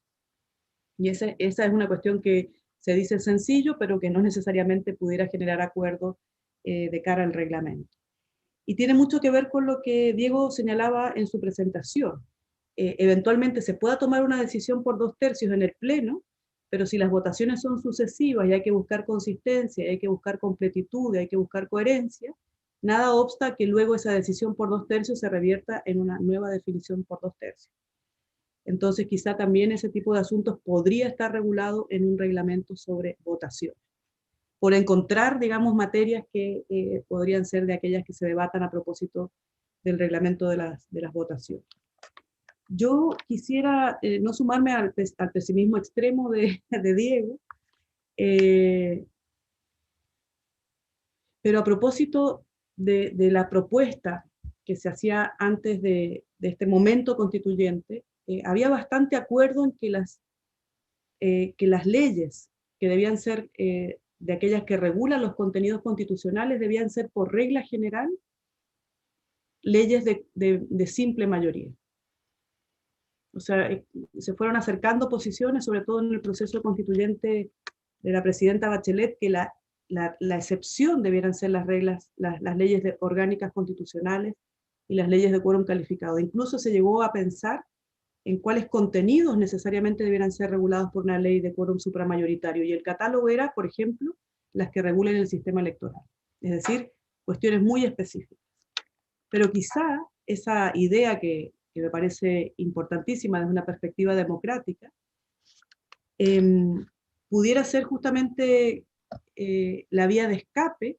Y esa es una cuestión que se dice sencillo, pero que no necesariamente pudiera generar acuerdo de cara al reglamento. Y tiene mucho que ver con lo que Diego señalaba en su presentación. Eventualmente se pueda tomar una decisión por 2/3 en el Pleno, pero si las votaciones son sucesivas y hay que buscar consistencia, y hay que buscar completitud, y hay que buscar coherencia, nada obsta que luego esa decisión por 2/3 se revierta en una nueva definición por 2/3. Entonces quizá también ese tipo de asuntos podría estar regulado en un reglamento sobre votación, por encontrar, digamos, materias que podrían ser de aquellas que se debatan a propósito del reglamento de las votaciones. Yo quisiera no sumarme al pesimismo extremo de Diego, pero a propósito de la propuesta que se hacía antes de este momento constituyente, había bastante acuerdo en que las leyes que debían ser de aquellas que regulan los contenidos constitucionales debían ser por regla general leyes de simple mayoría. O sea, se fueron acercando posiciones, sobre todo en el proceso constituyente de la presidenta Bachelet, que la la excepción debieran ser las reglas, las leyes orgánicas constitucionales y las leyes de quórum calificado. Incluso se llegó a pensar en cuáles contenidos necesariamente debieran ser regulados por una ley de quórum supramayoritario, y el catálogo era, por ejemplo, las que regulen el sistema electoral, es decir, cuestiones muy específicas. Pero quizá esa idea que me parece importantísima desde una perspectiva democrática, pudiera ser justamente la vía de escape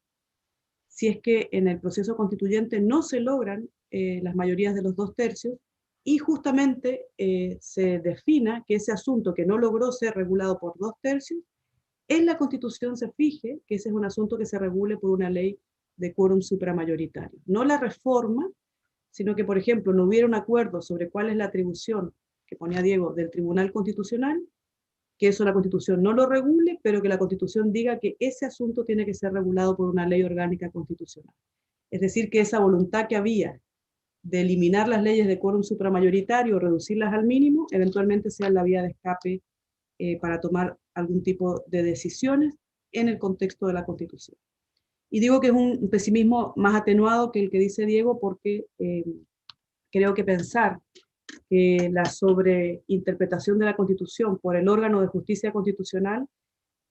si es que en el proceso constituyente no se logran las mayorías de los 2/3, y justamente se defina que ese asunto que no logró ser regulado por 2/3, en la Constitución se fije que ese es un asunto que se regule por una ley de quórum supramayoritario. No la reforma, sino que, por ejemplo, no hubiera un acuerdo sobre cuál es la atribución que ponía Diego del Tribunal Constitucional, que eso la Constitución no lo regule, pero que la Constitución diga que ese asunto tiene que ser regulado por una ley orgánica constitucional. Es decir, que esa voluntad que había de eliminar las leyes de quórum supramayoritario o reducirlas al mínimo, eventualmente sea la vía de escape para tomar algún tipo de decisiones en el contexto de la Constitución. Y digo que es un pesimismo más atenuado que el que dice Diego, porque creo que pensar que la sobreinterpretación de la Constitución por el órgano de justicia constitucional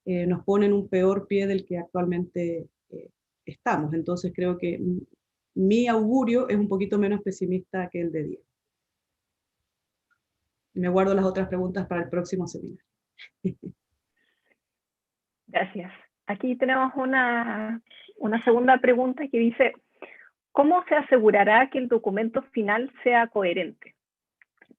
nos pone en un peor pie del que actualmente estamos. Entonces creo que mi augurio es un poquito menos pesimista que el de Diego. Me guardo las otras preguntas para el próximo seminario. Gracias. Aquí tenemos una segunda pregunta que dice: ¿cómo se asegurará que el documento final sea coherente?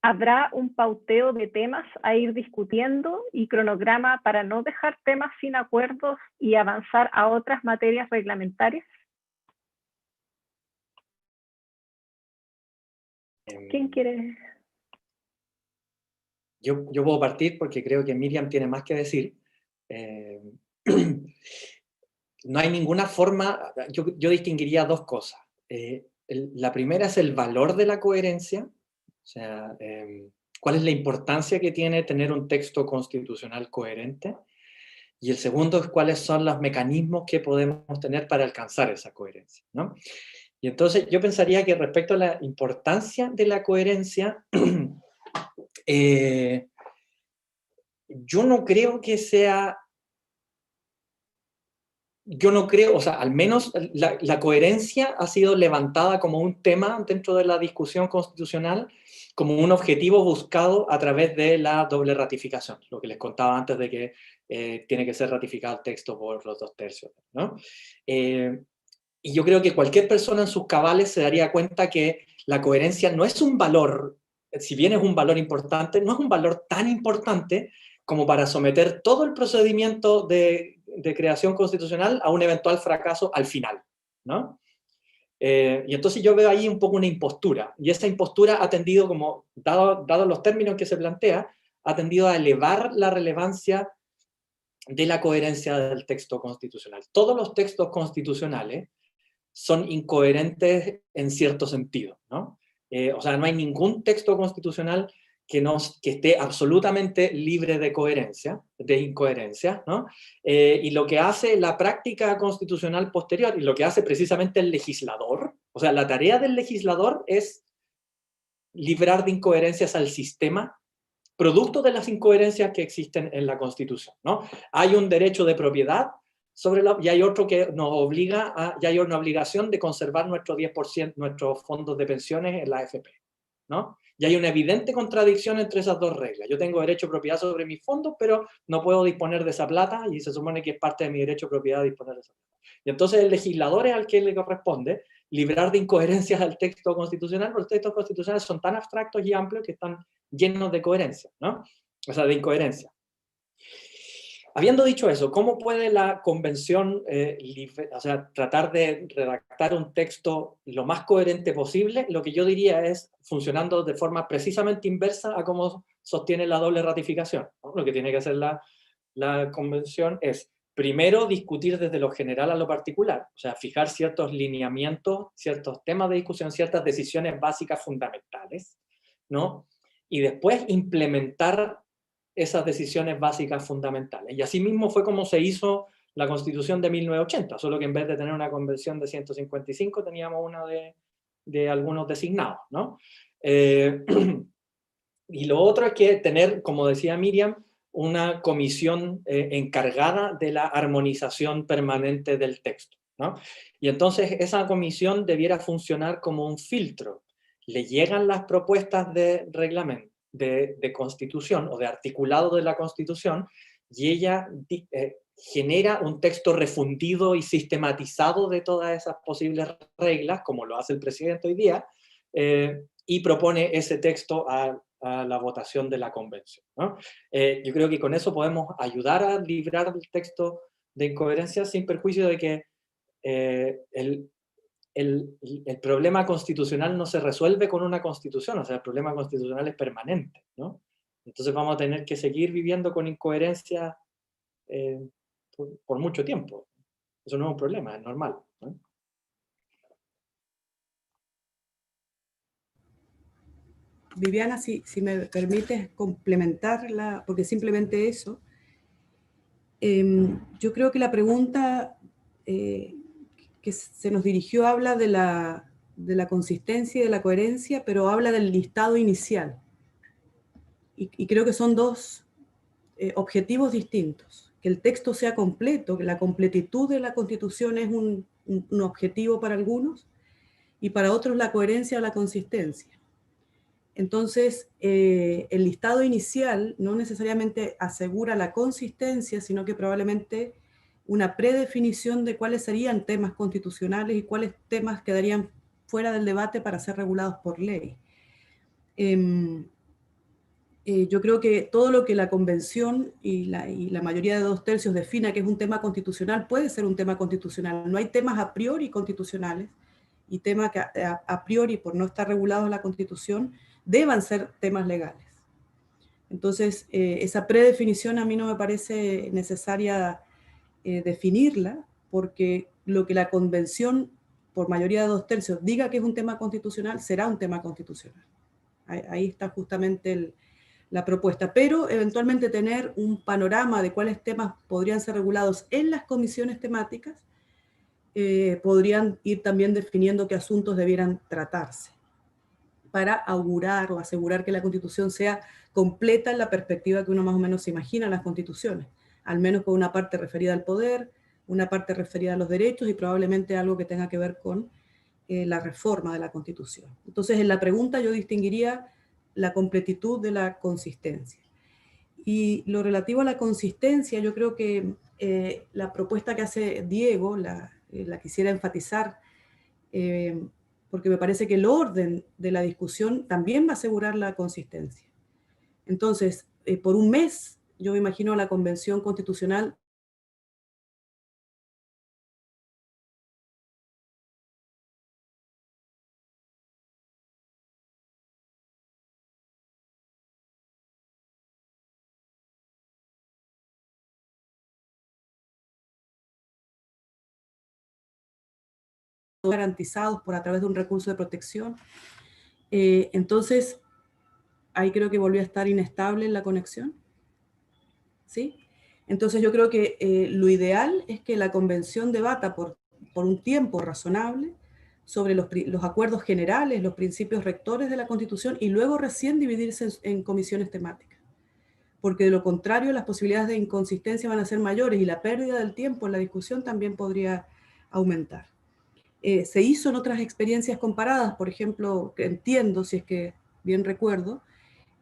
¿Habrá un pauteo de temas a ir discutiendo y cronograma para no dejar temas sin acuerdos y avanzar a otras materias reglamentarias? ¿Quién quiere? Yo puedo partir porque creo que Miriam tiene más que decir. No hay ninguna forma, yo distinguiría dos cosas. La primera es el valor de la coherencia, o sea, cuál es la importancia que tiene tener un texto constitucional coherente, y el segundo es cuáles son los mecanismos que podemos tener para alcanzar esa coherencia, ¿no? Y entonces yo pensaría que respecto a la importancia de la coherencia, yo no creo que sea... Yo no creo, o sea, al menos la coherencia ha sido levantada como un tema dentro de la discusión constitucional, como un objetivo buscado a través de la doble ratificación, lo que les contaba antes de que tiene que ser ratificado el texto por los 2/3, ¿no? Y yo creo que cualquier persona en sus cabales se daría cuenta que la coherencia no es un valor, si bien es un valor importante, no es un valor tan importante como para someter todo el procedimiento de creación constitucional a un eventual fracaso al final, ¿no? Y entonces yo veo ahí un poco una impostura, y esa impostura ha tendido, como, dado los términos que se plantea, ha tendido a elevar la relevancia de la coherencia del texto constitucional. Todos los textos constitucionales son incoherentes en cierto sentido, ¿no? O sea, no hay ningún texto constitucional que esté absolutamente libre de coherencia, de incoherencia, ¿no? Y lo que hace la práctica constitucional posterior, y lo que hace precisamente el legislador, o sea, la tarea del legislador es librar de incoherencias al sistema, producto de las incoherencias que existen en la Constitución, ¿no? Hay un derecho de propiedad y hay otro que nos obliga y hay una obligación de conservar nuestro 10%, nuestros fondos de pensiones en la AFP, ¿no? Y hay una evidente contradicción entre esas dos reglas. Yo tengo derecho de propiedad sobre mis fondos, pero no puedo disponer de esa plata, y se supone que es parte de mi derecho de propiedad disponer de esa plata. Y entonces el legislador es al que le corresponde librar de incoherencias al texto constitucional, porque los textos constitucionales son tan abstractos y amplios que están llenos de coherencia, ¿no? O sea, de incoherencia. Habiendo dicho eso, ¿cómo puede la convención tratar de redactar un texto lo más coherente posible? Lo que yo diría es funcionando de forma precisamente inversa a cómo sostiene la doble ratificación, ¿no? Lo que tiene que hacer la convención es, primero, discutir desde lo general a lo particular, o sea, fijar ciertos lineamientos, ciertos temas de discusión, ciertas decisiones básicas fundamentales, ¿no? Y después implementar esas decisiones básicas fundamentales. Y así mismo fue como se hizo la Constitución de 1980, solo que en vez de tener una convención de 155 teníamos una de algunos designados, ¿no? Y lo otro es que tener, como decía Miriam, una comisión encargada de la armonización permanente del texto, ¿no? Y entonces esa comisión debiera funcionar como un filtro. Le llegan las propuestas de reglamento, de constitución o de articulado de la Constitución, y ella genera un texto refundido y sistematizado de todas esas posibles reglas, como lo hace el presidente hoy día, y propone ese texto a la votación de la convención, ¿no? Yo creo que con eso podemos ayudar a librar el texto de incoherencias sin perjuicio de que el problema constitucional no se resuelve con una constitución, o sea, el problema constitucional es permanente, ¿no? Entonces vamos a tener que seguir viviendo con incoherencia por mucho tiempo. Eso no es un problema, es normal, ¿no? Viviana, si me permites complementarla, porque simplemente eso, yo creo que la pregunta que se nos dirigió habla de la consistencia y de la coherencia, pero habla del listado inicial. Y creo que son dos objetivos distintos. Que el texto sea completo, que la completitud de la Constitución es un objetivo para algunos, y para otros la coherencia o la consistencia. Entonces, el listado inicial no necesariamente asegura la consistencia, sino que probablemente una predefinición de cuáles serían temas constitucionales y cuáles temas quedarían fuera del debate para ser regulados por ley. Yo creo que todo lo que la Convención y la mayoría de 2/3 defina que es un tema constitucional puede ser un tema constitucional. No hay temas a priori constitucionales y temas que a priori, por no estar regulados en la Constitución, deban ser temas legales. Entonces, esa predefinición a mí no me parece necesaria definirla, porque lo que la Convención, por mayoría de 2/3, diga que es un tema constitucional, será un tema constitucional. Ahí está justamente la propuesta, pero eventualmente tener un panorama de cuáles temas podrían ser regulados en las comisiones temáticas, podrían ir también definiendo qué asuntos debieran tratarse, para augurar o asegurar que la Constitución sea completa en la perspectiva que uno más o menos se imagina en las constituciones, al menos con una parte referida al poder, una parte referida a los derechos y probablemente algo que tenga que ver con la reforma de la Constitución. Entonces, en la pregunta yo distinguiría la completitud de la consistencia. Y lo relativo a la consistencia, yo creo que la propuesta que hace Diego, la quisiera enfatizar, porque me parece que el orden de la discusión también va a asegurar la consistencia. Entonces, por un mes, yo me imagino la Convención Constitucional garantizados por a través de un recurso de protección. Entonces, ahí creo que volvió a estar inestable la conexión. ¿Sí? Entonces yo creo que lo ideal es que la convención debata por un tiempo razonable sobre los acuerdos generales, los principios rectores de la Constitución y luego recién dividirse en comisiones temáticas. Porque de lo contrario las posibilidades de inconsistencia van a ser mayores y la pérdida del tiempo en la discusión también podría aumentar. Se hizo en otras experiencias comparadas, por ejemplo, que entiendo, si es que bien recuerdo,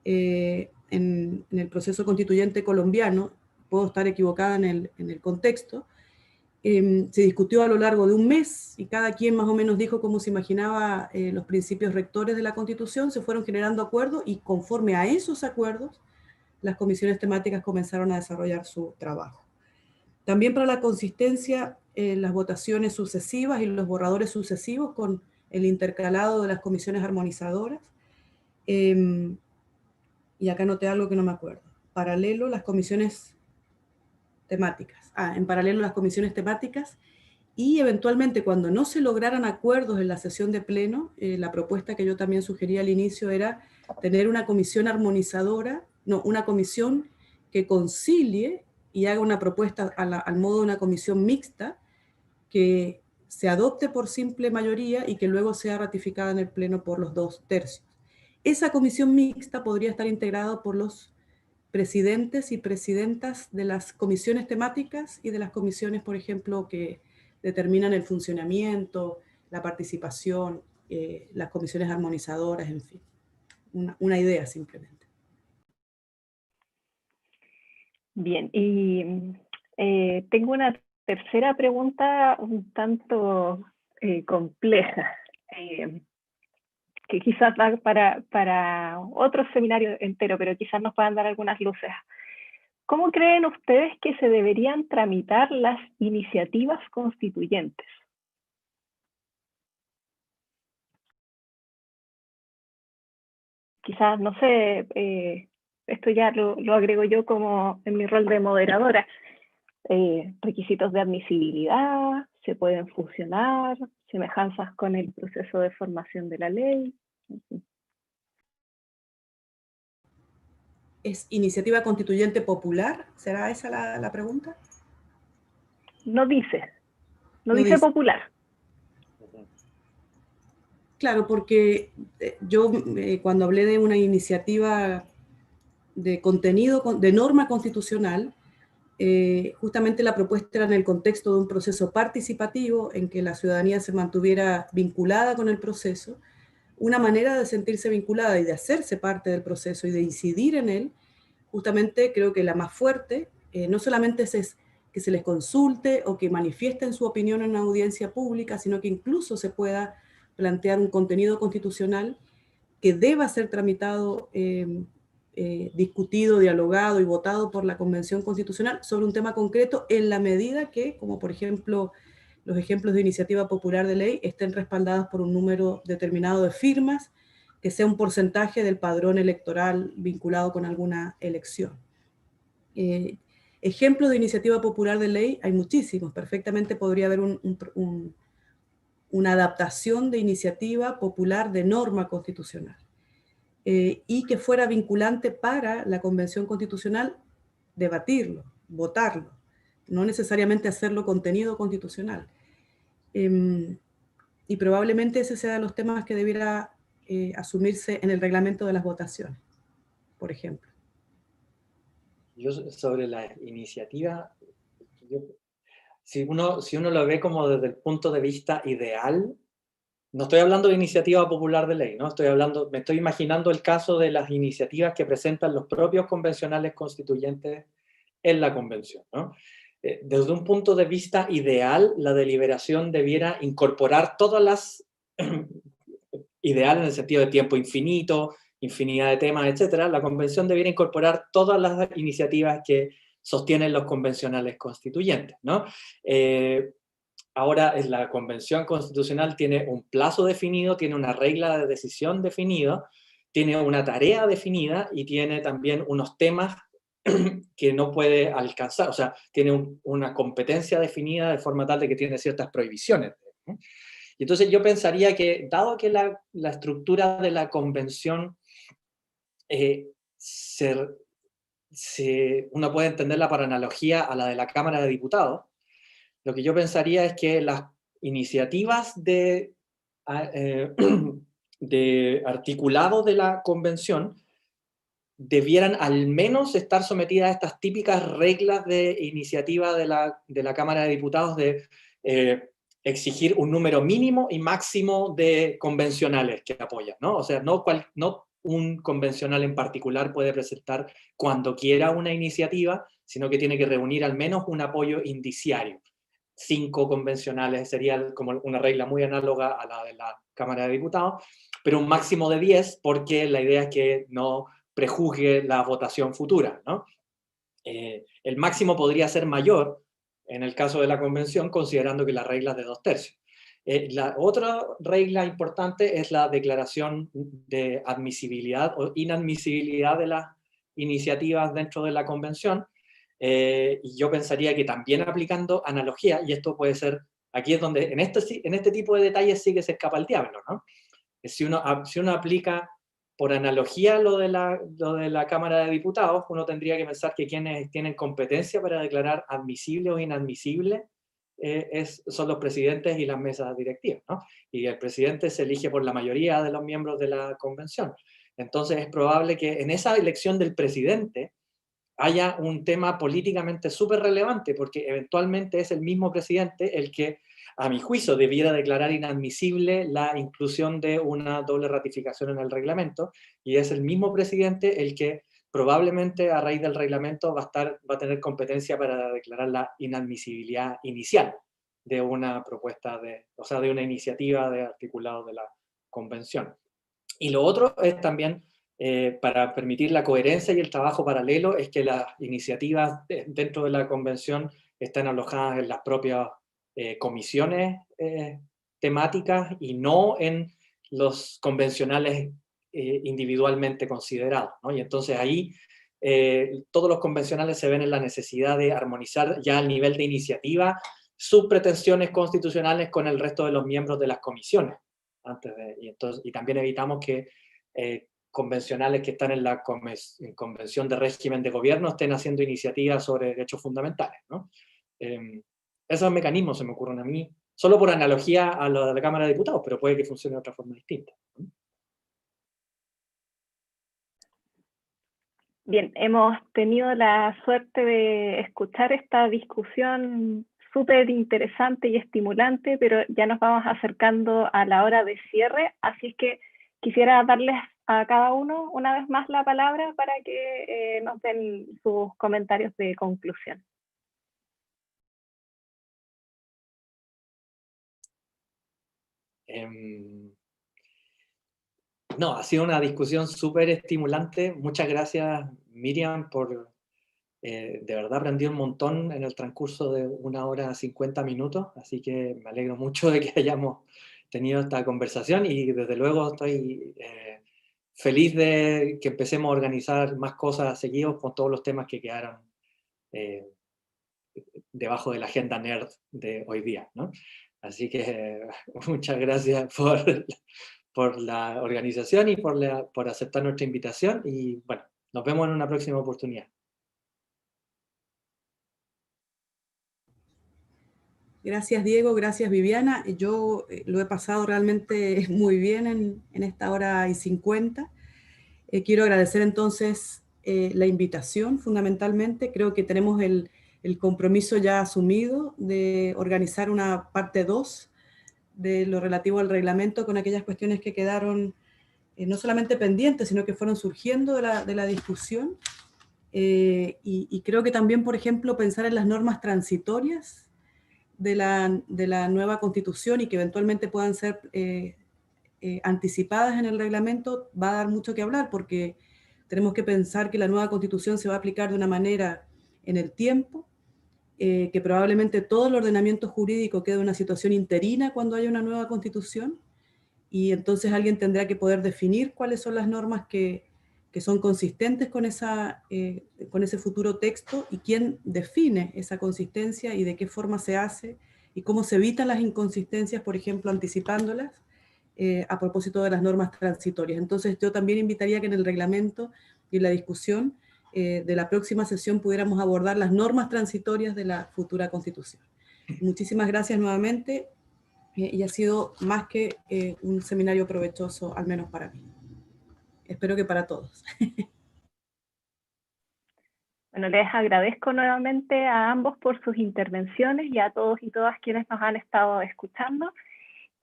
en el proceso constituyente colombiano, puedo estar equivocada en el contexto, se discutió a lo largo de un mes y cada quien más o menos dijo cómo se imaginaba los principios rectores de la Constitución, se fueron generando acuerdos y conforme a esos acuerdos, las comisiones temáticas comenzaron a desarrollar su trabajo. También para la consistencia, las votaciones sucesivas y los borradores sucesivos con el intercalado de las comisiones armonizadoras. Y acá noté algo que no me acuerdo. Paralelo las comisiones temáticas. En paralelo las comisiones temáticas y eventualmente cuando no se lograran acuerdos en la sesión de pleno, la propuesta que yo también sugería al inicio era tener una comisión armonizadora, no, una comisión que concilie y haga una propuesta al modo de una comisión mixta que se adopte por simple mayoría y que luego sea ratificada en el Pleno por los 2/3. Esa comisión mixta podría estar integrada por los presidentes y presidentas de las comisiones temáticas y de las comisiones, por ejemplo, que determinan el funcionamiento, la participación, las comisiones armonizadoras, en fin. Una idea simplemente. Bien, y tengo una tercera pregunta un tanto compleja, que quizás va para otro seminario entero, pero quizás nos puedan dar algunas luces. ¿Cómo creen ustedes que se deberían tramitar las iniciativas constituyentes? Quizás, no sé, esto ya lo agrego yo como en mi rol de moderadora. Requisitos de admisibilidad, se pueden fusionar, semejanzas con el proceso de formación de la ley. ¿Es iniciativa constituyente popular? ¿Será esa la pregunta? No dice popular. Claro, porque yo cuando hablé de una iniciativa de contenido, de norma constitucional, justamente la propuesta era en el contexto de un proceso participativo en que la ciudadanía se mantuviera vinculada con el proceso. Una manera de sentirse vinculada y de hacerse parte del proceso y de incidir en él, justamente creo que la más fuerte, no solamente es que se les consulte o que manifiesten su opinión en una audiencia pública, sino que incluso se pueda plantear un contenido constitucional que deba ser tramitado, discutido, dialogado y votado por la Convención Constitucional sobre un tema concreto en la medida que, como por ejemplo los ejemplos de iniciativa popular de ley, estén respaldados por un número determinado de firmas, que sea un porcentaje del padrón electoral vinculado con alguna elección. Ejemplos de iniciativa popular de ley hay muchísimos. Perfectamente podría haber una adaptación de iniciativa popular de norma constitucional. Y que fuera vinculante para la Convención Constitucional debatirlo, votarlo, no necesariamente hacerlo contenido constitucional. Y probablemente ese sea de los temas que debiera asumirse en el reglamento de las votaciones, por ejemplo. Yo sobre la iniciativa, si uno lo ve como desde el punto de vista ideal, no estoy hablando de iniciativa popular de ley, ¿no? Me estoy imaginando el caso de las iniciativas que presentan los propios convencionales constituyentes en la convención, ¿no? Desde un punto de vista ideal, la deliberación debiera incorporar todas las ideal en el sentido de tiempo infinito, infinidad de temas, etcétera. La convención debiera incorporar todas las iniciativas que sostienen los convencionales constituyentes, ¿no? Ahora la convención constitucional tiene un plazo definido, tiene una regla de decisión definida, tiene una tarea definida y tiene también unos temas que no puede alcanzar, o sea, tiene una competencia definida de forma tal de que tiene ciertas prohibiciones, ¿no? Y entonces yo pensaría que, dado que la estructura de la convención uno puede entenderla por analogía a la de la Cámara de Diputados, lo que yo pensaría es que las iniciativas de articulado de la convención debieran al menos estar sometidas a estas típicas reglas de iniciativa de la Cámara de Diputados de exigir un número mínimo y máximo de convencionales que apoyan, ¿no? O sea, no un convencional en particular puede presentar cuando quiera una iniciativa, sino que tiene que reunir al menos un apoyo indiciario. 5 convencionales sería como una regla muy análoga a la de la Cámara de Diputados, pero un máximo de 10 porque la idea es que no prejuzgue la votación futura, ¿no? El máximo podría ser mayor en el caso de la convención, considerando que la regla es de 2/3. La otra regla importante es la declaración de admisibilidad o inadmisibilidad de las iniciativas dentro de la convención, y yo pensaría que también aplicando analogía, y esto puede ser, aquí es donde en este tipo de detalles sí que se escapa el diablo, ¿no? Si uno aplica por analogía lo de la Cámara de Diputados, uno tendría que pensar que quienes tienen competencia para declarar admisible o inadmisible son los presidentes y las mesas directivas, ¿no? Y el presidente se elige por la mayoría de los miembros de la convención. Entonces es probable que en esa elección del presidente haya un tema políticamente súper relevante, porque eventualmente es el mismo presidente el que, a mi juicio, debiera declarar inadmisible la inclusión de una doble ratificación en el reglamento, y es el mismo presidente el que probablemente a raíz del reglamento va a tener competencia para declarar la inadmisibilidad inicial de una propuesta o sea, de una iniciativa de articulado de la convención. Y lo otro es también, para permitir la coherencia y el trabajo paralelo, es que las iniciativas dentro de la convención están alojadas en las propias comisiones temáticas y no en los convencionales individualmente considerados, ¿no? Y entonces ahí todos los convencionales se ven en la necesidad de armonizar ya al nivel de iniciativa sus pretensiones constitucionales con el resto de los miembros de las comisiones. Y también evitamos que convencionales que están en la convención de régimen de gobierno estén haciendo iniciativas sobre derechos fundamentales, ¿no? Esos mecanismos se me ocurren a mí, solo por analogía a lo de la Cámara de Diputados, pero puede que funcione de otra forma distinta, ¿no? Bien, hemos tenido la suerte de escuchar esta discusión súper interesante y estimulante, pero ya nos vamos acercando a la hora de cierre, así es que quisiera darles a cada uno una vez más la palabra para que nos den sus comentarios de conclusión. No, ha sido una discusión súper estimulante. Muchas gracias, Miriam, por de verdad aprendí un montón en el transcurso de 1 hora 50 minutos, así que me alegro mucho de que hayamos tenido esta conversación y desde luego estoy feliz de que empecemos a organizar más cosas seguidos con todos los temas que quedaron debajo de la agenda nerd de hoy día, ¿no? Así que muchas gracias por la organización y por aceptar nuestra invitación, y bueno, nos vemos en una próxima oportunidad. Gracias, Diego, gracias, Viviana. Yo lo he pasado realmente muy bien en esta hora y 50. Quiero agradecer entonces la invitación, fundamentalmente. Creo que tenemos el compromiso ya asumido de organizar una parte 2 de lo relativo al reglamento con aquellas cuestiones que quedaron no solamente pendientes, sino que fueron surgiendo de la discusión. Y creo que también, por ejemplo, pensar en las normas transitorias de la nueva Constitución y que eventualmente puedan ser anticipadas en el reglamento va a dar mucho que hablar, porque tenemos que pensar que la nueva Constitución se va a aplicar de una manera en el tiempo, que probablemente todo el ordenamiento jurídico quede en una situación interina cuando haya una nueva Constitución, y entonces alguien tendrá que poder definir cuáles son las normas que son consistentes con ese futuro texto, y quién define esa consistencia y de qué forma se hace y cómo se evitan las inconsistencias, por ejemplo, anticipándolas a propósito de las normas transitorias. Entonces yo también invitaría que en el reglamento y en la discusión de la próxima sesión pudiéramos abordar las normas transitorias de la futura Constitución. Muchísimas gracias nuevamente, y ha sido más que un seminario provechoso, al menos para mí. Espero que para todos. Bueno, les agradezco nuevamente a ambos por sus intervenciones y a todos y todas quienes nos han estado escuchando.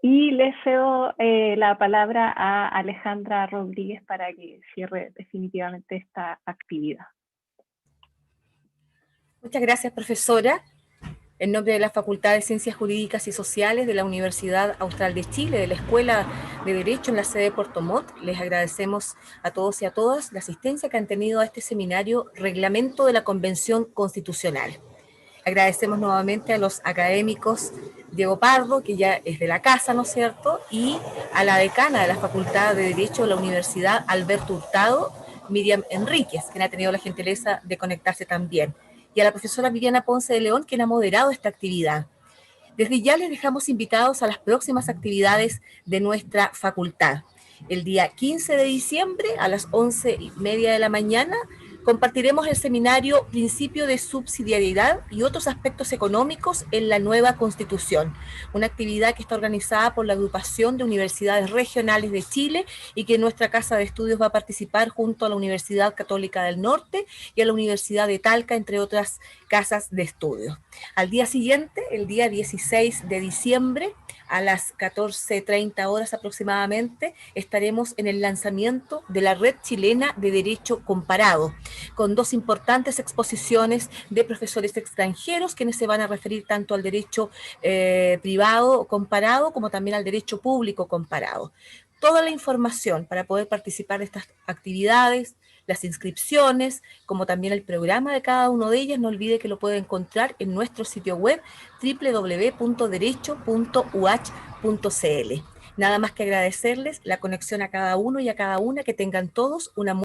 Y les cedo la palabra a Alejandra Rodríguez para que cierre definitivamente esta actividad. Muchas gracias, profesora. En nombre de la Facultad de Ciencias Jurídicas y Sociales de la Universidad Austral de Chile, de la Escuela de Derecho en la sede de Puerto Montt, les agradecemos a todos y a todas la asistencia que han tenido a este seminario Reglamento de la Convención Constitucional. Agradecemos nuevamente a los académicos Diego Pardo, que ya es de la casa, ¿no es cierto?, y a la decana de la Facultad de Derecho de la Universidad Alberto Hurtado, Miriam Enríquez, quien ha tenido la gentileza de conectarse también, y a la profesora Viviana Ponce de León, quien ha moderado esta actividad. Desde ya les dejamos invitados a las próximas actividades de nuestra facultad. El día 15 de diciembre a las 11:30 de la mañana compartiremos el seminario Principio de Subsidiariedad y otros aspectos económicos en la nueva Constitución, una actividad que está organizada por la Agrupación de Universidades Regionales de Chile y que nuestra Casa de Estudios va a participar junto a la Universidad Católica del Norte y a la Universidad de Talca, entre otras casas de estudios. Al día siguiente, el día 16 de diciembre, a las 14:30 horas aproximadamente, estaremos en el lanzamiento de la Red Chilena de Derecho Comparado, con 2 importantes exposiciones de profesores extranjeros, quienes se van a referir tanto al derecho privado comparado como también al derecho público comparado. Toda la información para poder participar de estas actividades, las inscripciones, como también el programa de cada una de ellas, no olvide que lo puede encontrar en nuestro sitio web www.derecho.uach.cl. Nada más que agradecerles la conexión a cada uno y a cada una, que tengan todos una muy